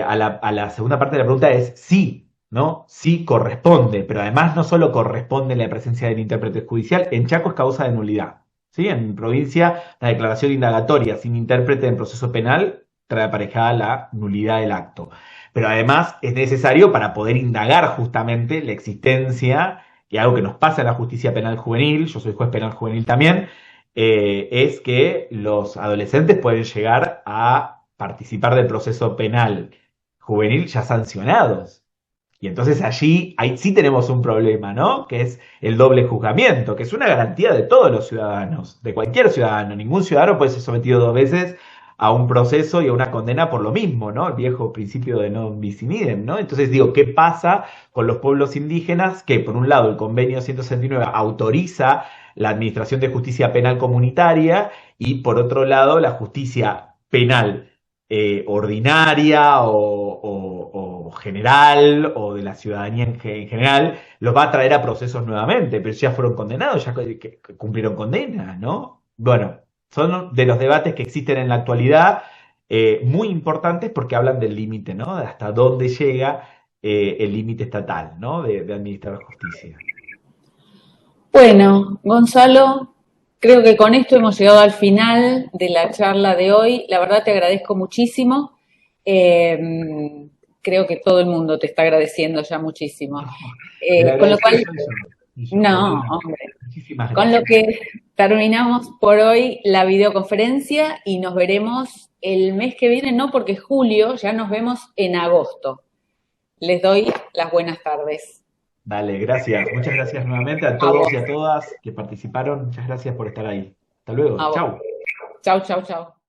a la segunda parte de la pregunta es sí, ¿no? Sí corresponde, pero además no solo corresponde la presencia del intérprete judicial, en Chaco es causa de nulidad, ¿sí? En provincia, la declaración indagatoria sin intérprete en proceso penal trae aparejada la nulidad del acto. Pero además es necesario para poder indagar justamente la existencia, y algo que nos pasa en la justicia penal juvenil, yo soy juez penal juvenil también, es que los adolescentes pueden llegar a participar del proceso penal juvenil ya sancionados. Y entonces allí, ahí sí tenemos un problema, ¿no? Que es el doble juzgamiento, que es una garantía de todos los ciudadanos, de cualquier ciudadano. Ningún ciudadano puede ser sometido dos veces a un proceso y a una condena por lo mismo, ¿no? El viejo principio de non bis in idem, ¿no? Entonces digo, ¿qué pasa con los pueblos indígenas? Que por un lado el convenio 169 autoriza la administración de justicia penal comunitaria y por otro lado la justicia penal ordinaria o general o de la ciudadanía en general, los va a traer a procesos nuevamente, pero ya fueron condenados, ya que cumplieron condena, ¿no? Bueno, son de los debates que existen en la actualidad, muy importantes porque hablan del límite, ¿no? De hasta dónde llega el límite estatal, ¿no? De administrar justicia. Bueno, Gonzalo, creo que con esto hemos llegado al final de la charla de hoy. La verdad te agradezco muchísimo. Creo que todo el mundo te está agradeciendo ya muchísimo. El Con lo agradecido cual, soy yo. Y yo, no, perdóname. hombre. Muchísimas Con lo gracias. que terminamos por hoy la videoconferencia y nos veremos el mes que viene, no porque es julio, ya nos vemos en agosto. Les doy las buenas tardes. Dale, gracias. Muchas gracias nuevamente a A todos vos, y a todas que participaron. Muchas gracias por estar ahí. Hasta luego. a vos. Chau. Chau, chau, chau.